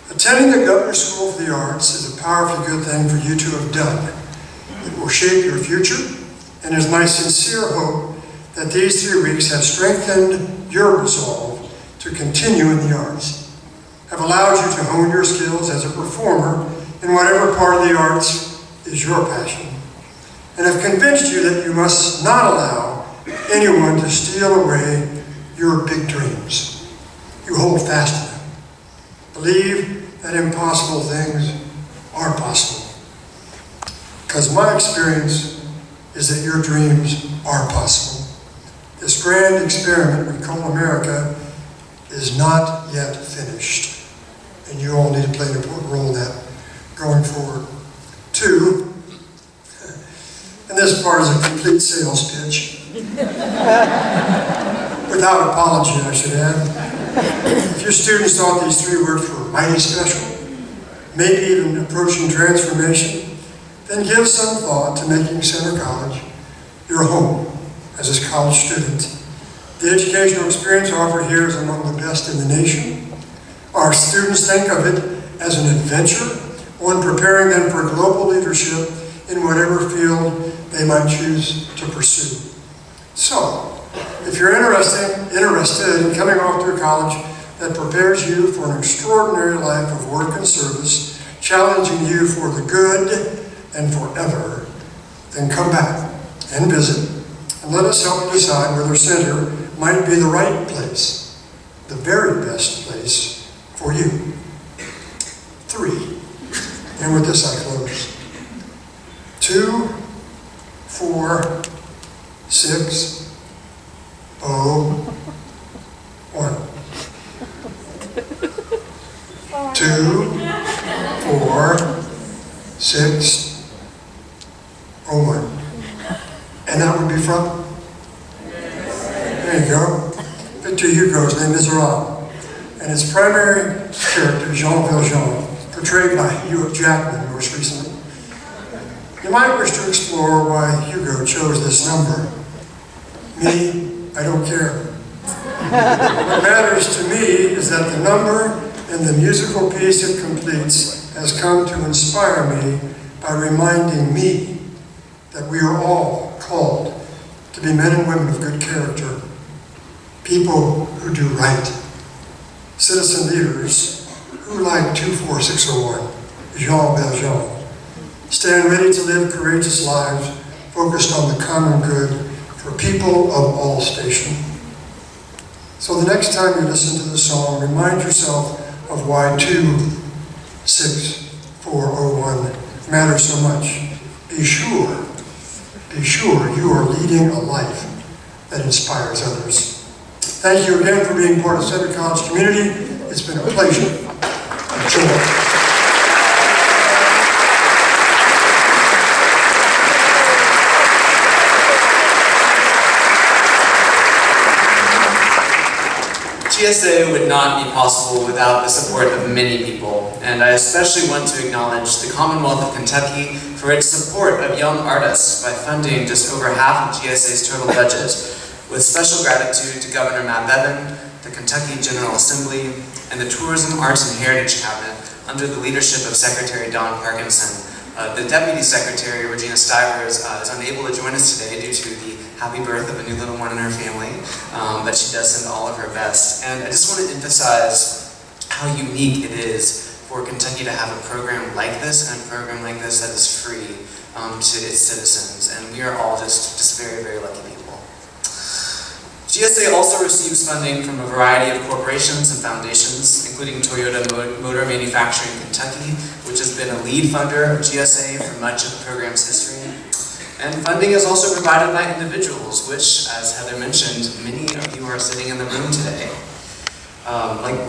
Attending the Governor's School for the Arts is a powerfully good thing for you to have done. It will shape your future, and it is my sincere hope that these 3 weeks have strengthened your resolve to continue in the arts, have allowed you to hone your skills as a performer in whatever part of the arts is your passion, and have convinced you that you must not allow anyone to steal away your big dreams. You hold fast to them. Believe that impossible things are possible. Because my experience is that your dreams are possible. This grand experiment we call America is not yet finished. And you all need to play an important role in that going forward. 2, and this part is a complete sales pitch. Without apology, I should add. If your students thought these 3 words were mighty special, maybe even approaching transformation, then give some thought to making Center College your home as a college student. The educational experience offered here is among the best in the nation. Our students think of it as an adventure, one preparing them for global leadership in whatever field they might choose to pursue. So, if you're interested in coming off to a college that prepares you for an extraordinary life of work and service, challenging you for the good and forever, then come back and visit, and let us help you decide whether Center might be the right place, the very best place for you. 3, and with this I close. 2, 4, 6, 0, 1. 2, 4, 6, 0, 1. And that would be from? There you go. Victor Hugo's Les Miserables. And its primary character, Jean Valjean, portrayed by Hugh Jackman most recently. You might wish to explore why Hugo chose this number. Me, I don't care. What matters to me is that the number and the musical piece it completes has come to inspire me by reminding me that we are all called to be men and women of good character, people who do right, citizen leaders who, like 24601, Jean Valjean, stand ready to live courageous lives focused on the common good for people of all station. So the next time you listen to the song, remind yourself of why 26401 matters so much. Be sure you are leading a life that inspires others. Thank you again for being part of Cedar College community. It's been a pleasure and joy. GSA would not be possible without the support of many people, and I especially want to acknowledge the Commonwealth of Kentucky for its support of young artists by funding just over half of GSA's total budget, with special gratitude to Governor Matt Bevin, the Kentucky General Assembly, and the Tourism, Arts, and Heritage Cabinet under the leadership of Secretary Don Parkinson. The Deputy Secretary, Regina Stivers, is unable to join us today due to the happy birth of a new little one in her family, but she does send all of her best. And I just want to emphasize how unique it is for Kentucky to have a program like this, and a program like this that is free to its citizens. And we are all just very, very lucky people. GSA also receives funding from a variety of corporations and foundations, including Toyota Motor Manufacturing Kentucky, which has been a lead funder of GSA for much of the program's history. And funding is also provided by individuals, which, as Heather mentioned, many of you are sitting in the room today.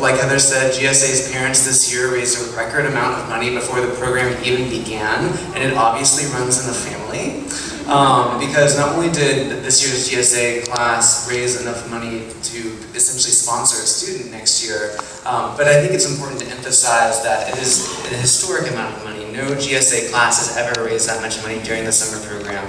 Like Heather said, GSA's parents this year raised a record amount of money before the program even began, and it obviously runs in the family. Because not only did this year's GSA class raise enough money to essentially sponsor a student next year, but I think it's important to emphasize that it is a historic amount of money. No GSA class has ever raised that much money during the summer program.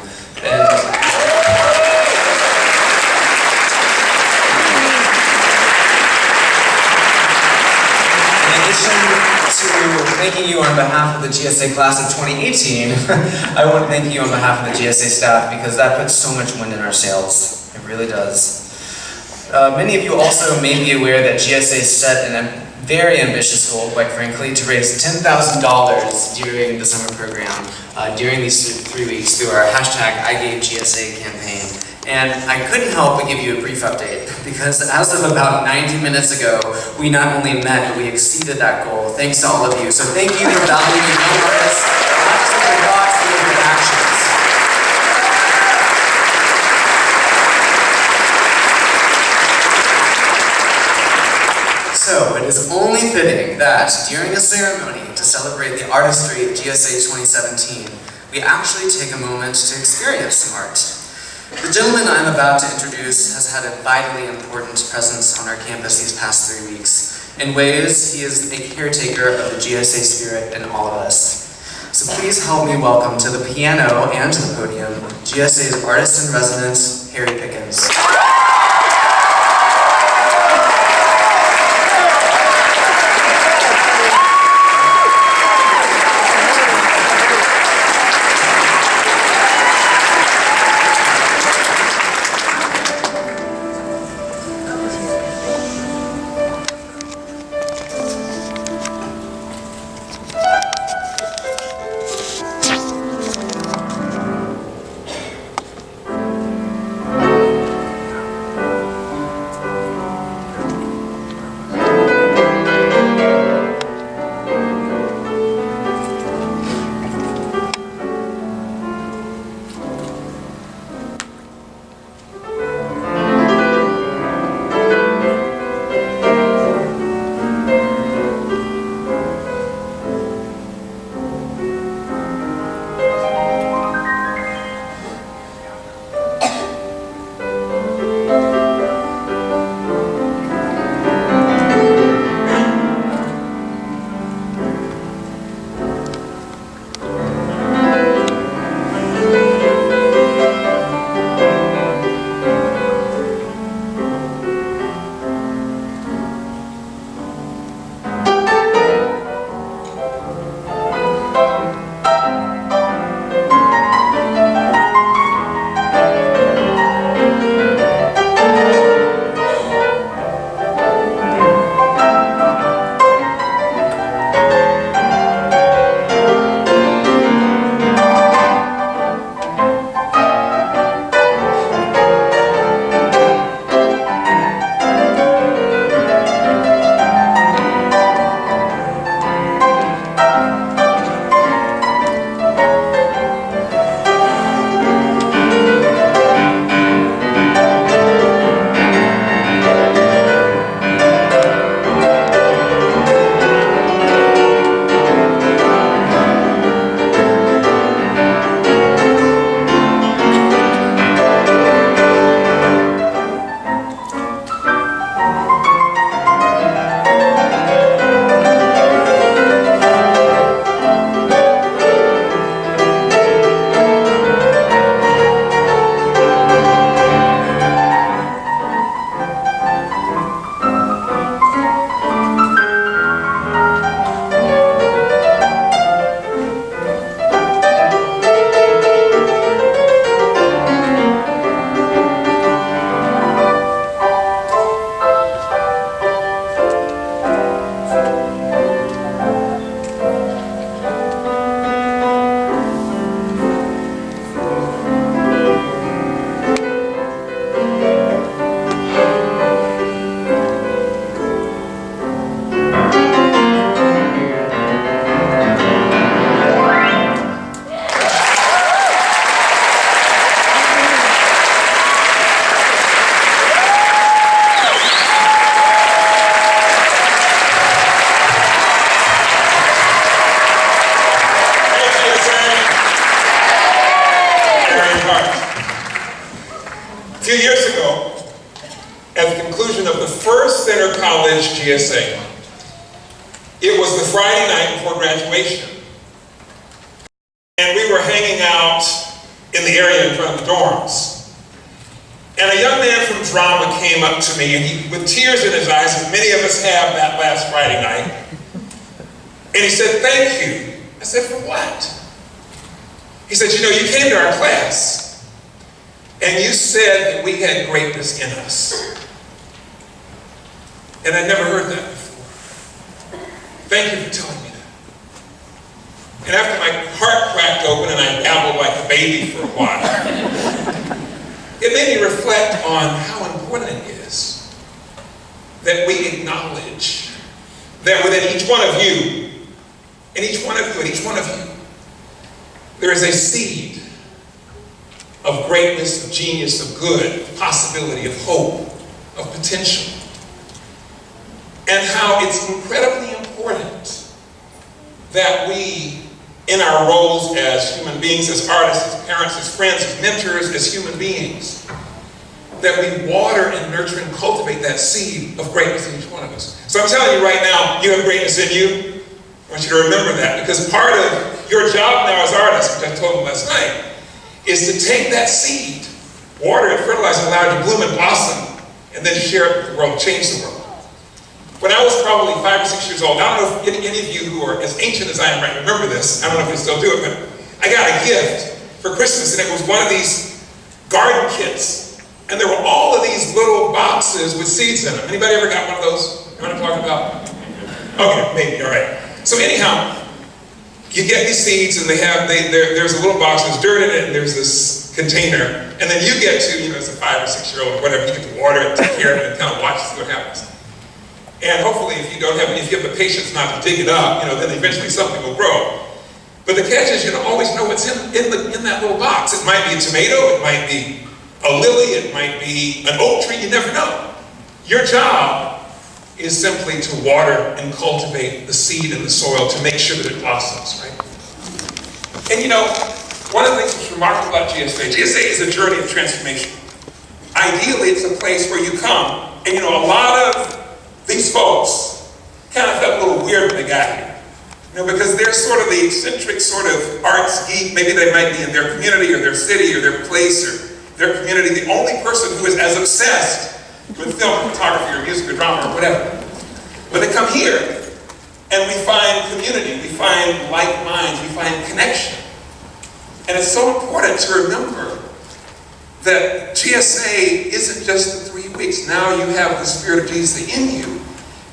In addition to thanking you on behalf of the GSA class of 2018, I want to thank you on behalf of the GSA staff because that puts so much wind in our sails. It really does. Many of you also may be aware that GSA set a very ambitious goal, quite frankly, to raise $10,000 during the summer program, during these 3 weeks through our #IGaveGSA campaign. And I couldn't help but give you a brief update, because as of about 90 minutes ago, we not only met, but we exceeded that goal, thanks to all of you. So thank you for valuing young artists, not just with your thoughts, but with your actions. So it is only fitting that during a ceremony to celebrate the artistry of GSA 2017, we actually take a moment to experience some art. The gentleman I'm about to introduce has had a vitally important presence on our campus these past 3 weeks. In ways, he is a caretaker of the GSA spirit in all of us. So please help me welcome to the piano and to the podium, GSA's artist in residence, Harry Pickens. few years ago, at the conclusion of the first inter-college GSA, it was the Friday night before graduation. And we were hanging out in the area in front of the dorms. And a young man from drama came up to me, and he, with tears in his eyes, as many of us have that last Friday night, and he said, "Thank you." I said, "For what?" He said, "You know, you came to our class, and you said that we had greatness in us." And I'd never heard that before. Thank you for telling me that. And after my heart cracked open and I babbled like a baby for a while, it made me reflect on how important it is that we acknowledge that within each one of you, and each one of you, and each one of you, there is a seed of greatness, of genius, of good, of possibility, of hope, of potential. And how it's incredibly important that we, in our roles as human beings, as artists, as parents, as friends, as mentors, as human beings, that we water and nurture and cultivate that seed of greatness in each one of us. So I'm telling you right now, you have greatness in you. I want you to remember that, because part of your job now as artists, which I told them last night, is to take that seed, water it, fertilize it, allow it to bloom and blossom, and then share it with the world, change the world. When I was probably 5 or 6 years old, I don't know if any of you who are as ancient as I am right remember this, I don't know if they still do it, but I got a gift for Christmas, and it was one of these garden kits. And there were all of these little boxes with seeds in them. Anybody ever got one of those? You know what I'm talking about? Okay, maybe, all right. So anyhow, you get these seeds, and there's a little box, there's dirt in it, and there's this container. And then you get to, as a 5 or 6 year old or whatever, you get to water it, take care of it, and kind of watch and see what happens. And hopefully, if you have the patience not to dig it up, then eventually something will grow. But the catch is, you don't always know what's in that little box. It might be a tomato, it might be a lily, it might be an oak tree, you never know. Your job is simply to water and cultivate the seed in the soil to make sure that it blossoms, right? And one of the things that's remarkable about GSA is a journey of transformation. Ideally, it's a place where you come, and a lot of these folks kind of felt a little weird when they got here. Because they're sort of the eccentric sort of arts geek. Maybe they might be in their community or their city or their place or their community, the only person who is as obsessed with film or photography or music or drama or whatever. But they come here and we find community, we find like minds, we find connection. And it's so important to remember that GSA isn't just the 3 weeks. Now you have the Spirit of Jesus in you.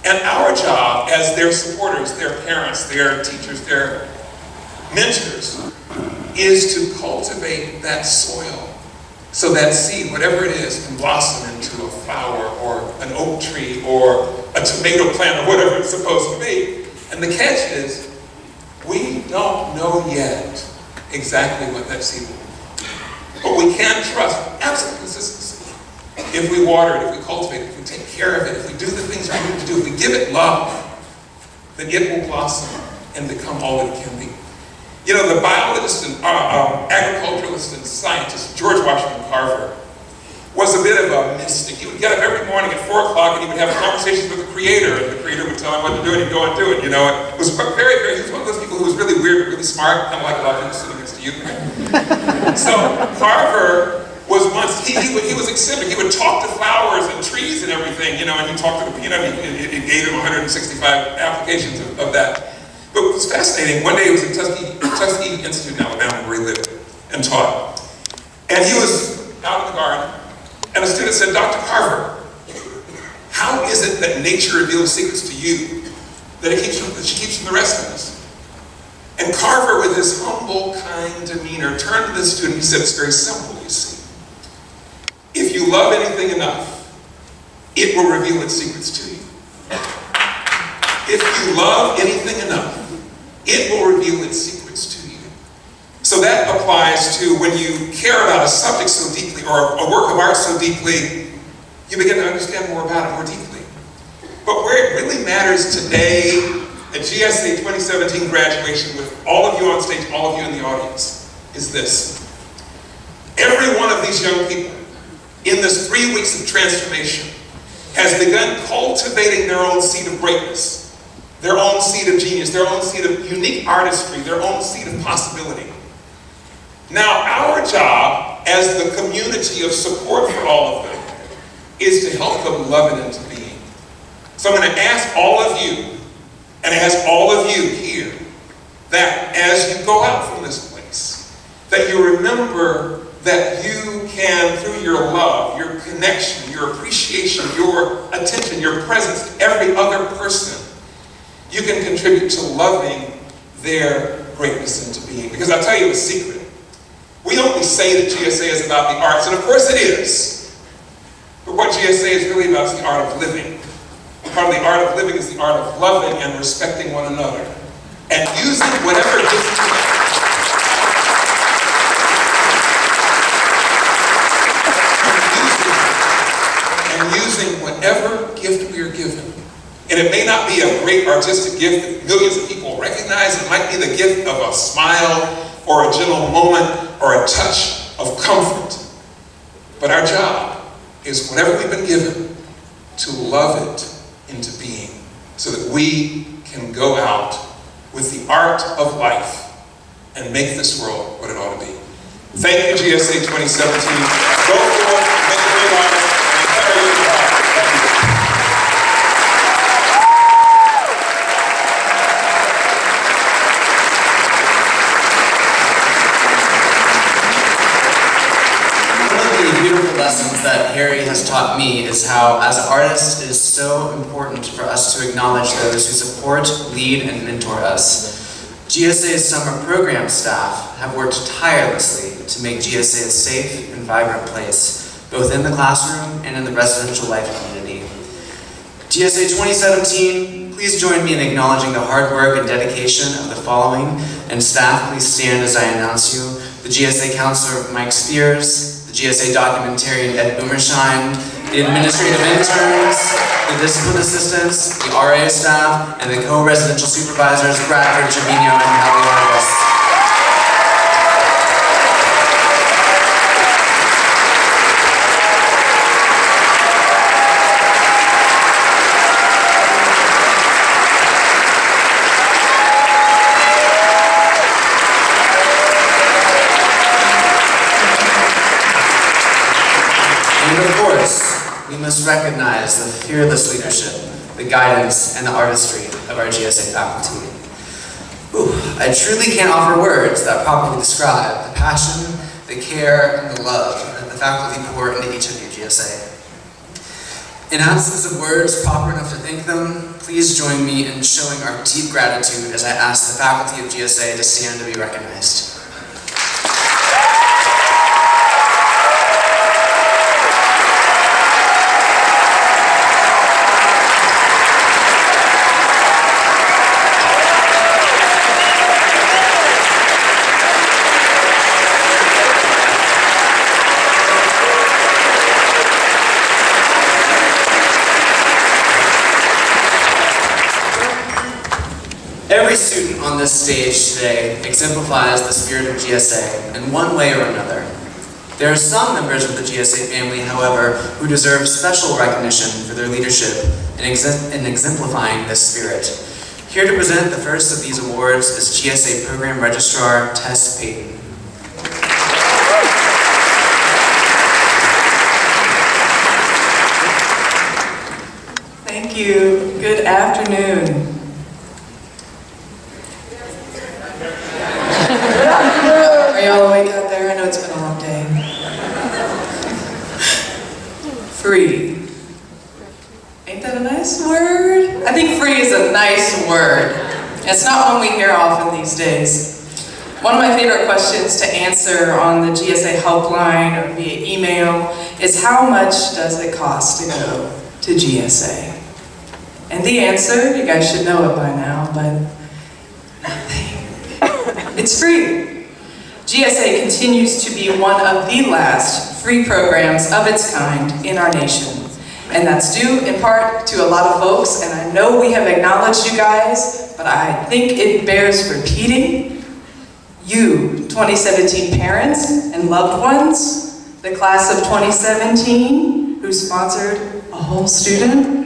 And our job as their supporters, their parents, their teachers, their mentors, is to cultivate that soil so that seed, whatever it is, can blossom into a flower or an oak tree or a tomato plant or whatever it's supposed to be. And the catch is, we don't know yet exactly what that seed will be. But we can trust absolute consistency. If we water it, if we cultivate it, if we take care of it, if we do the things we need to do, if we give it love, then it will blossom and become all that it can be. The biologist and agriculturalist and scientist, George Washington Carver, was a bit of a mystic. He would get up every morning at 4 o'clock and he would have conversations with the Creator, and the Creator would tell him what to do, and he'd go and do it. It was he was one of those people who was really weird but really smart, kind of like a lot of people sitting next to you. So Carver was once, he was eccentric. He would talk to flowers and trees and everything, and he talked to the, he gave him 165 applications of that. But what was fascinating, one day he was in Tuskegee Institute in Alabama, where he lived and taught. And he was out in the garden, and a student said, "Dr. Carver, how is it that nature reveals secrets to you that she keeps from the rest of us?" And Carver, with his humble, kind demeanor, turned to the student and he said, "It's very simple, you see. If you love anything enough, it will reveal its secrets to you. If you love anything enough, it will reveal its secrets to you." So that applies to when you care about a subject so deeply, or a work of art so deeply, you begin to understand more about it more deeply. But where it really matters today, at GSA 2017 graduation, with all of you on stage, all of you in the audience, is this. Every one of these young people in this 3 weeks of transformation, has begun cultivating their own seed of greatness, their own seed of genius, their own seed of unique artistry, their own seed of possibility. Now, our job as the community of support for all of them is to help them love it into being. So I'm going to ask all of you, and ask all of you here, that as you go out from this place, that you remember that you can, through your love, your connection, your appreciation, your attention, your presence to every other person, you can contribute to loving their greatness into being. Because I'll tell you a secret. We only say that GSA is about the arts, and of course it is. But what GSA is really about is the art of living. Part of the art of living is the art of loving and respecting one another, and using whatever gifts you have. And using whatever gift we are given. And it may not be a great artistic gift that millions of people recognize. It might be the gift of a smile or a gentle moment or a touch of comfort. But our job is whatever we've been given to love it into being, so that we can go out with the art of life and make this world what it ought to be. Thank you, GSA 2017. Go forth, make a great art, and carry your heart. Thank you. Beautiful lessons that Harry has taught me is how, as artists, it is so important for us to acknowledge those who support, lead, and mentor us. GSA's summer program staff have worked tirelessly to make GSA a safe and vibrant place, both in the classroom and in the residential life community. GSA 2017, please join me in acknowledging the hard work and dedication of the following, and staff, please stand as I announce you. The GSA counselor, Mike Spears, the GSA documentarian, Ed Boomershine, the administrative interns, the discipline assistants, the RA staff, and the co-residential supervisors, Bradford, Trevino, and Hallie Harvest. We must recognize the fearless leadership, the guidance, and the artistry of our GSA faculty. I truly can't offer words that properly describe the passion, the care, and the love that the faculty pour into each of you GSA. In absence of words proper enough to thank them, please join me in showing our deep gratitude as I ask the faculty of GSA to stand to be recognized. Every student on this stage today exemplifies the spirit of GSA in one way or another. There are some members of the GSA family, however, who deserve special recognition for their leadership in exemplifying this spirit. Here to present the first of these awards is GSA Program Registrar Tess Payton. Thank you. Good afternoon. Are y'all awake out there? I know it's been a long day. Free. Ain't that a nice word? I think free is a nice word. It's not one we hear often these days. One of my favorite questions to answer on the GSA helpline or via email is, how much does it cost to go to GSA? And the answer, you guys should know it by now, but nothing. It's free. GSA continues to be one of the last free programs of its kind in our nation. And that's due in part to a lot of folks, and I know we have acknowledged you guys, but I think it bears repeating. You, 2017 parents and loved ones, the class of 2017, who sponsored a whole student.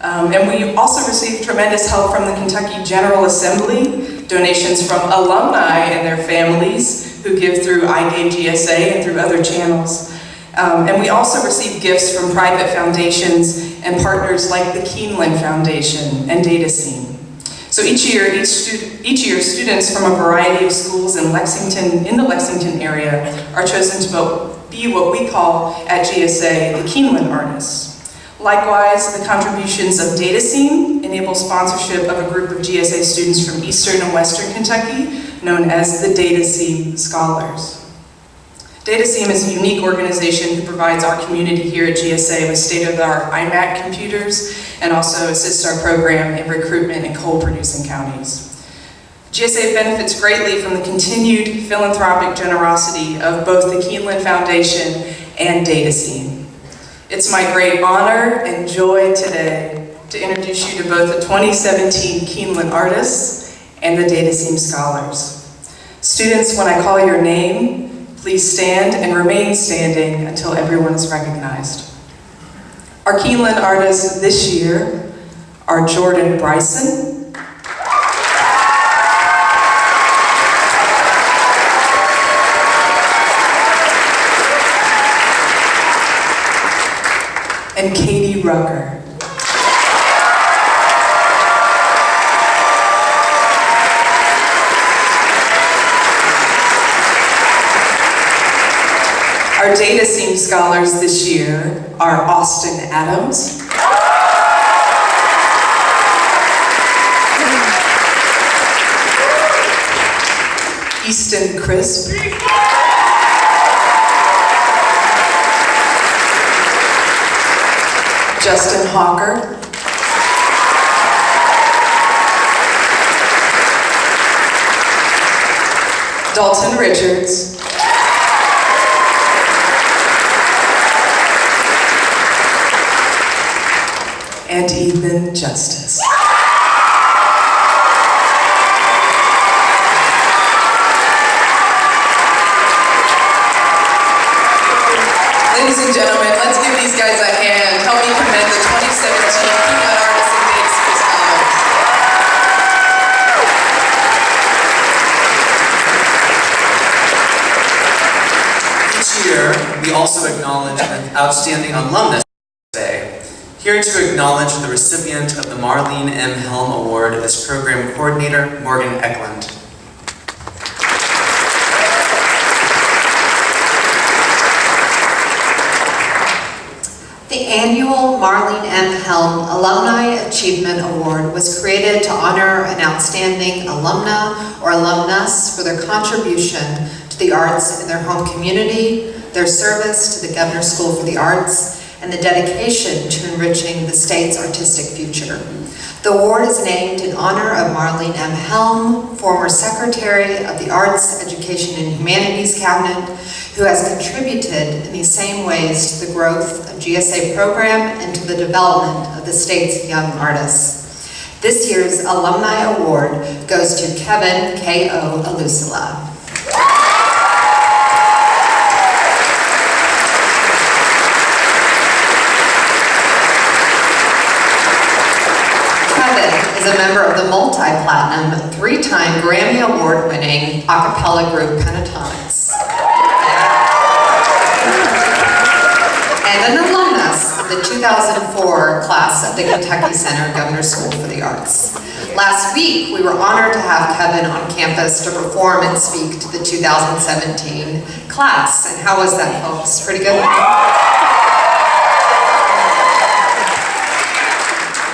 And we also received tremendous help from the Kentucky General Assembly, donations from alumni and their families who give through I Gave GSA and through other channels. And we also received gifts from private foundations and partners like the Keeneland Foundation and DataScene. So each year, students from a variety of schools in the Lexington area are chosen to be what we call at GSA the Keeneland artists. Likewise, the contributions of DataScene enable sponsorship of a group of GSA students from Eastern and Western Kentucky, known as the DataScene Scholars. DataScene is a unique organization who provides our community here at GSA with state-of-the-art iMac computers and also assists our program in recruitment in coal-producing counties. GSA benefits greatly from the continued philanthropic generosity of both the Keeneland Foundation and DataScene. It's my great honor and joy today to introduce you to both the 2017 Keeneland artists and the DataScene Scholars. Students, when I call your name, please stand and remain standing until everyone is recognized. Our Keeneland artists this year are Jordan Bryson, and Katie Rucker. Our DataScene Scholars this year are Austin Adams, Easton Crisp, Justin Hawker, Dalton Richards, and Ethan Justice. Ladies and gentlemen, let's give these guys a hand. Help me commend the 2017 Keeneland Artists and DataScene Scholars. Each year, we also acknowledge an outstanding alumnus day. Here to acknowledge the recipient of the Marlene M. Helm Award is Program Coordinator Morgan Eklund. The annual Marlene M. Helm Alumni Achievement Award was created to honor an outstanding alumna or alumnus for their contribution to the arts in their home community, their service to the Governor's School for the Arts, and the dedication to enriching the state's artistic future. The award is named in honor of Marlene M. Helm, former Secretary of the Arts, Education, and Humanities Cabinet, who has contributed in these same ways to the growth of GSA program and to the development of the state's young artists. This year's Alumni Award goes to Kevin K.O. Alusala. Is a member of the multi-platinum, 3-time Grammy Award-winning a cappella group Pentatonics. And an alumnus of the 2004 class of the Kentucky Center Governor's School for the Arts. Last week, we were honored to have Kevin on campus to perform and speak to the 2017 class. And how was that, folks? Pretty good?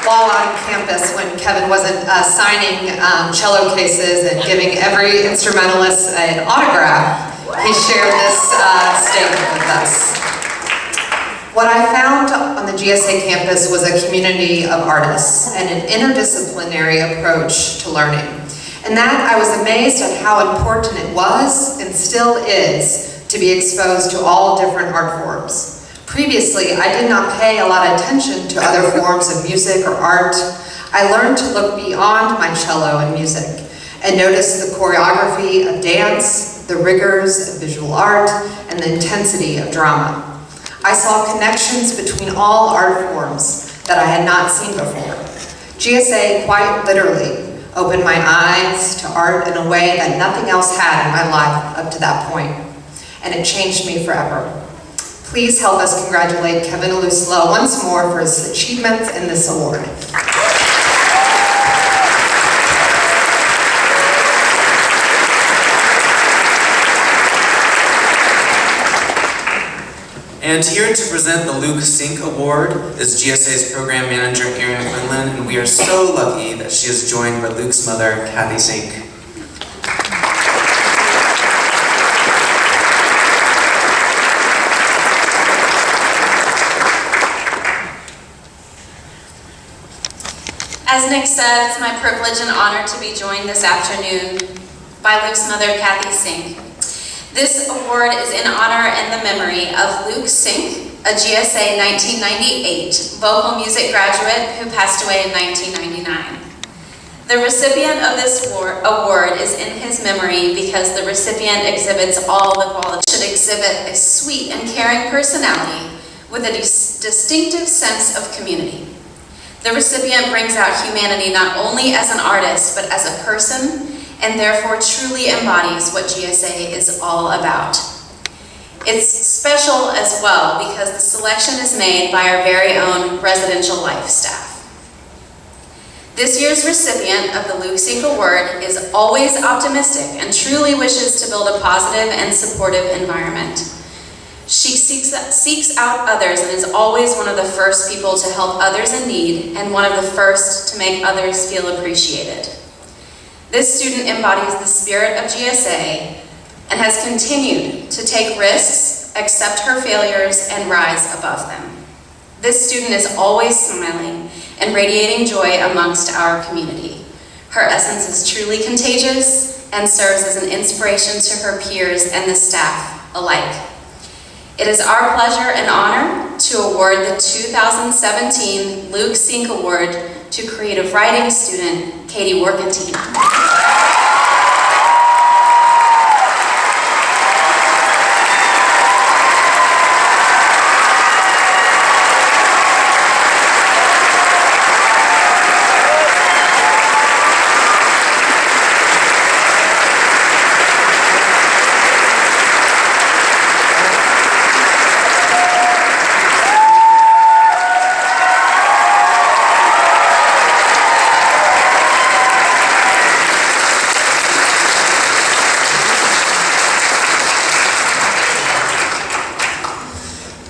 While on campus, when Kevin wasn't signing cello cases and giving every instrumentalist an autograph, he shared this statement with us. What I found on the GSA campus was a community of artists and an interdisciplinary approach to learning. And that I was amazed at how important it was and still is to be exposed to all different art forms. Previously, I did not pay a lot of attention to other forms of music or art. I learned to look beyond my cello and music and notice the choreography of dance, the rigors of visual art, and the intensity of drama. I saw connections between all art forms that I had not seen before. GSA quite literally opened my eyes to art in a way that nothing else had in my life up to that point, and it changed me forever. Please help us congratulate Kevin Aluslo once more for his achievements in this award. And here to present the Luke Sink Award is GSA's Program Manager, Erin Quinlan, and we are so lucky that she is joined by Luke's mother, Kathy Sink. As Nick said, it's my privilege and honor to be joined this afternoon by Luke's mother, Kathy Sink. This award is in honor and the memory of Luke Sink, a GSA 1998 vocal music graduate who passed away in 1999. The recipient of this award is in his memory because the recipient exhibits all the qualities. Should exhibit a sweet and caring personality with a distinctive sense of community. The recipient brings out humanity not only as an artist, but as a person, and therefore truly embodies what GSA is all about. It's special as well because the selection is made by our very own residential life staff. This year's recipient of the Luke Sink Award is always optimistic and truly wishes to build a positive and supportive environment. She seeks out others and is always one of the first people to help others in need and one of the first to make others feel appreciated. This student embodies the spirit of GSA and has continued to take risks, accept her failures, and rise above them. This student is always smiling and radiating joy amongst our community. Her essence is truly contagious and serves as an inspiration to her peers and the staff alike. It is our pleasure and honor to award the 2017 Luke Sink Award to creative writing student Katie Workentine.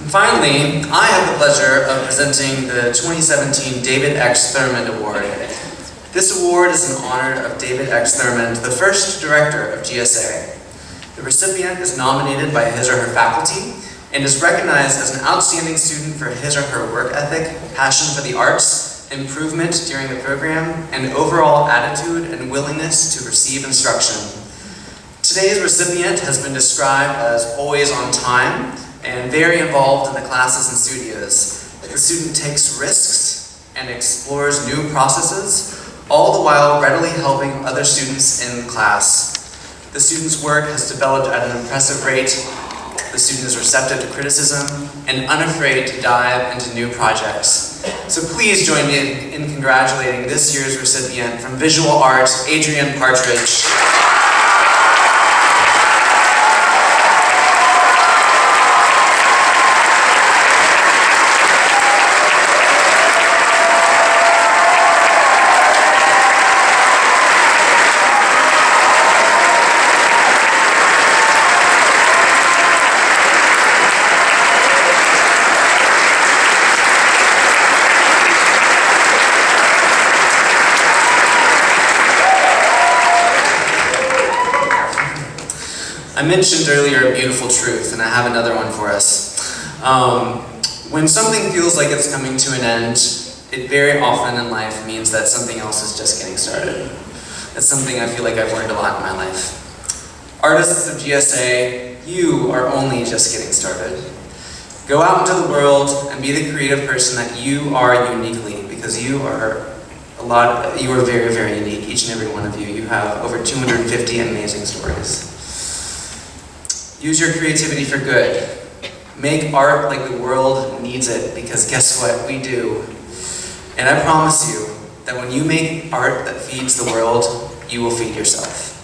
Finally, I have the pleasure of presenting the 2017 David X. Thurmond Award. This award is in honor of David X. Thurmond, the first director of GSA. The recipient is nominated by his or her faculty and is recognized as an outstanding student for his or her work ethic, passion for the arts, improvement during the program, and overall attitude and willingness to receive instruction. Today's recipient has been described as always on time and very involved in the classes and studios. The student takes risks and explores new processes, all the while readily helping other students in class. The student's work has developed at an impressive rate. The student is receptive to criticism and unafraid to dive into new projects. So please join me in congratulating this year's recipient from Visual Art, Adrian Partridge. I mentioned earlier a beautiful truth, and I have another one for us. When something feels like it's coming to an end, it very often in life means that something else is just getting started. That's something I feel like I've learned a lot in my life. Artists of GSA, you are only just getting started. Go out into the world and be the creative person that you are uniquely, because you are very, very unique, each and every one of you. You have over 250 amazing stories. Use your creativity for good. Make art like the world needs it, because guess what? We do. And I promise you that when you make art that feeds the world, you will feed yourself.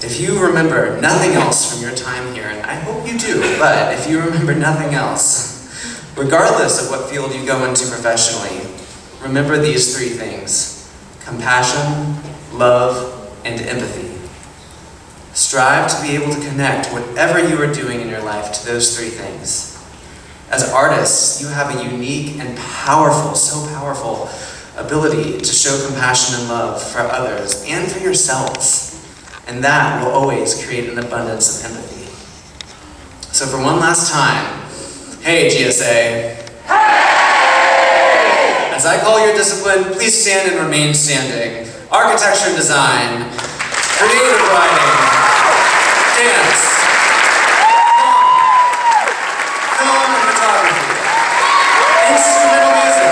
If you remember nothing else from your time here, and I hope you do, but if you remember nothing else, regardless of what field you go into professionally, remember these three things: compassion, love, and empathy. Strive to be able to connect whatever you are doing in your life to those three things. As artists, you have a unique and powerful, so powerful, ability to show compassion and love for others and for yourselves. And that will always create an abundance of empathy. So for one last time, hey GSA. Hey! As I call your discipline, please stand and remain standing. Architecture and design, creative writing, dance, film and photography, instrumental music,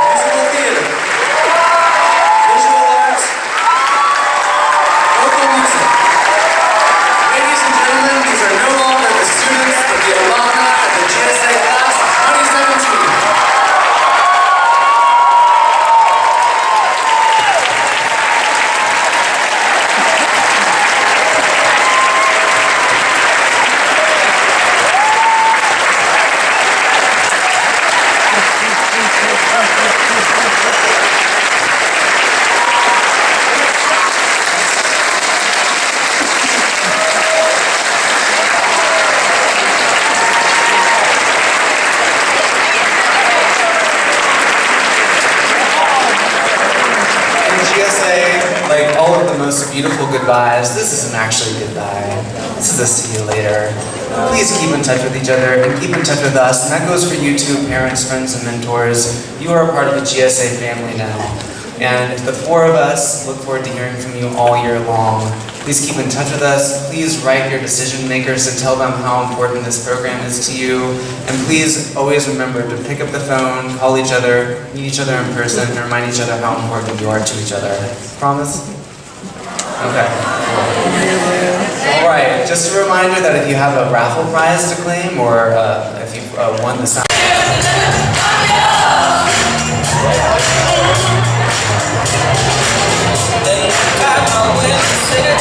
musical theater, visual arts, vocal music. Ladies and gentlemen, these are no longer the students, but the alumni of the GSA class of 2017. Like all of the most beautiful goodbyes, this isn't actually a goodbye. This is a see you later. Please keep in touch with each other and keep in touch with us. And that goes for you too, parents, friends, and mentors. You are a part of the GSA family now. And the four of us look forward to hearing from you all year long. Please keep in touch with us. Please write your decision makers and tell them how important this program is to you. And please always remember to pick up the phone, call each other, meet each other in person, and remind each other how important you are to each other. Promise? Okay. All right, just a reminder that if you have a raffle prize to claim, or if you've won the sound. Got my way to say it.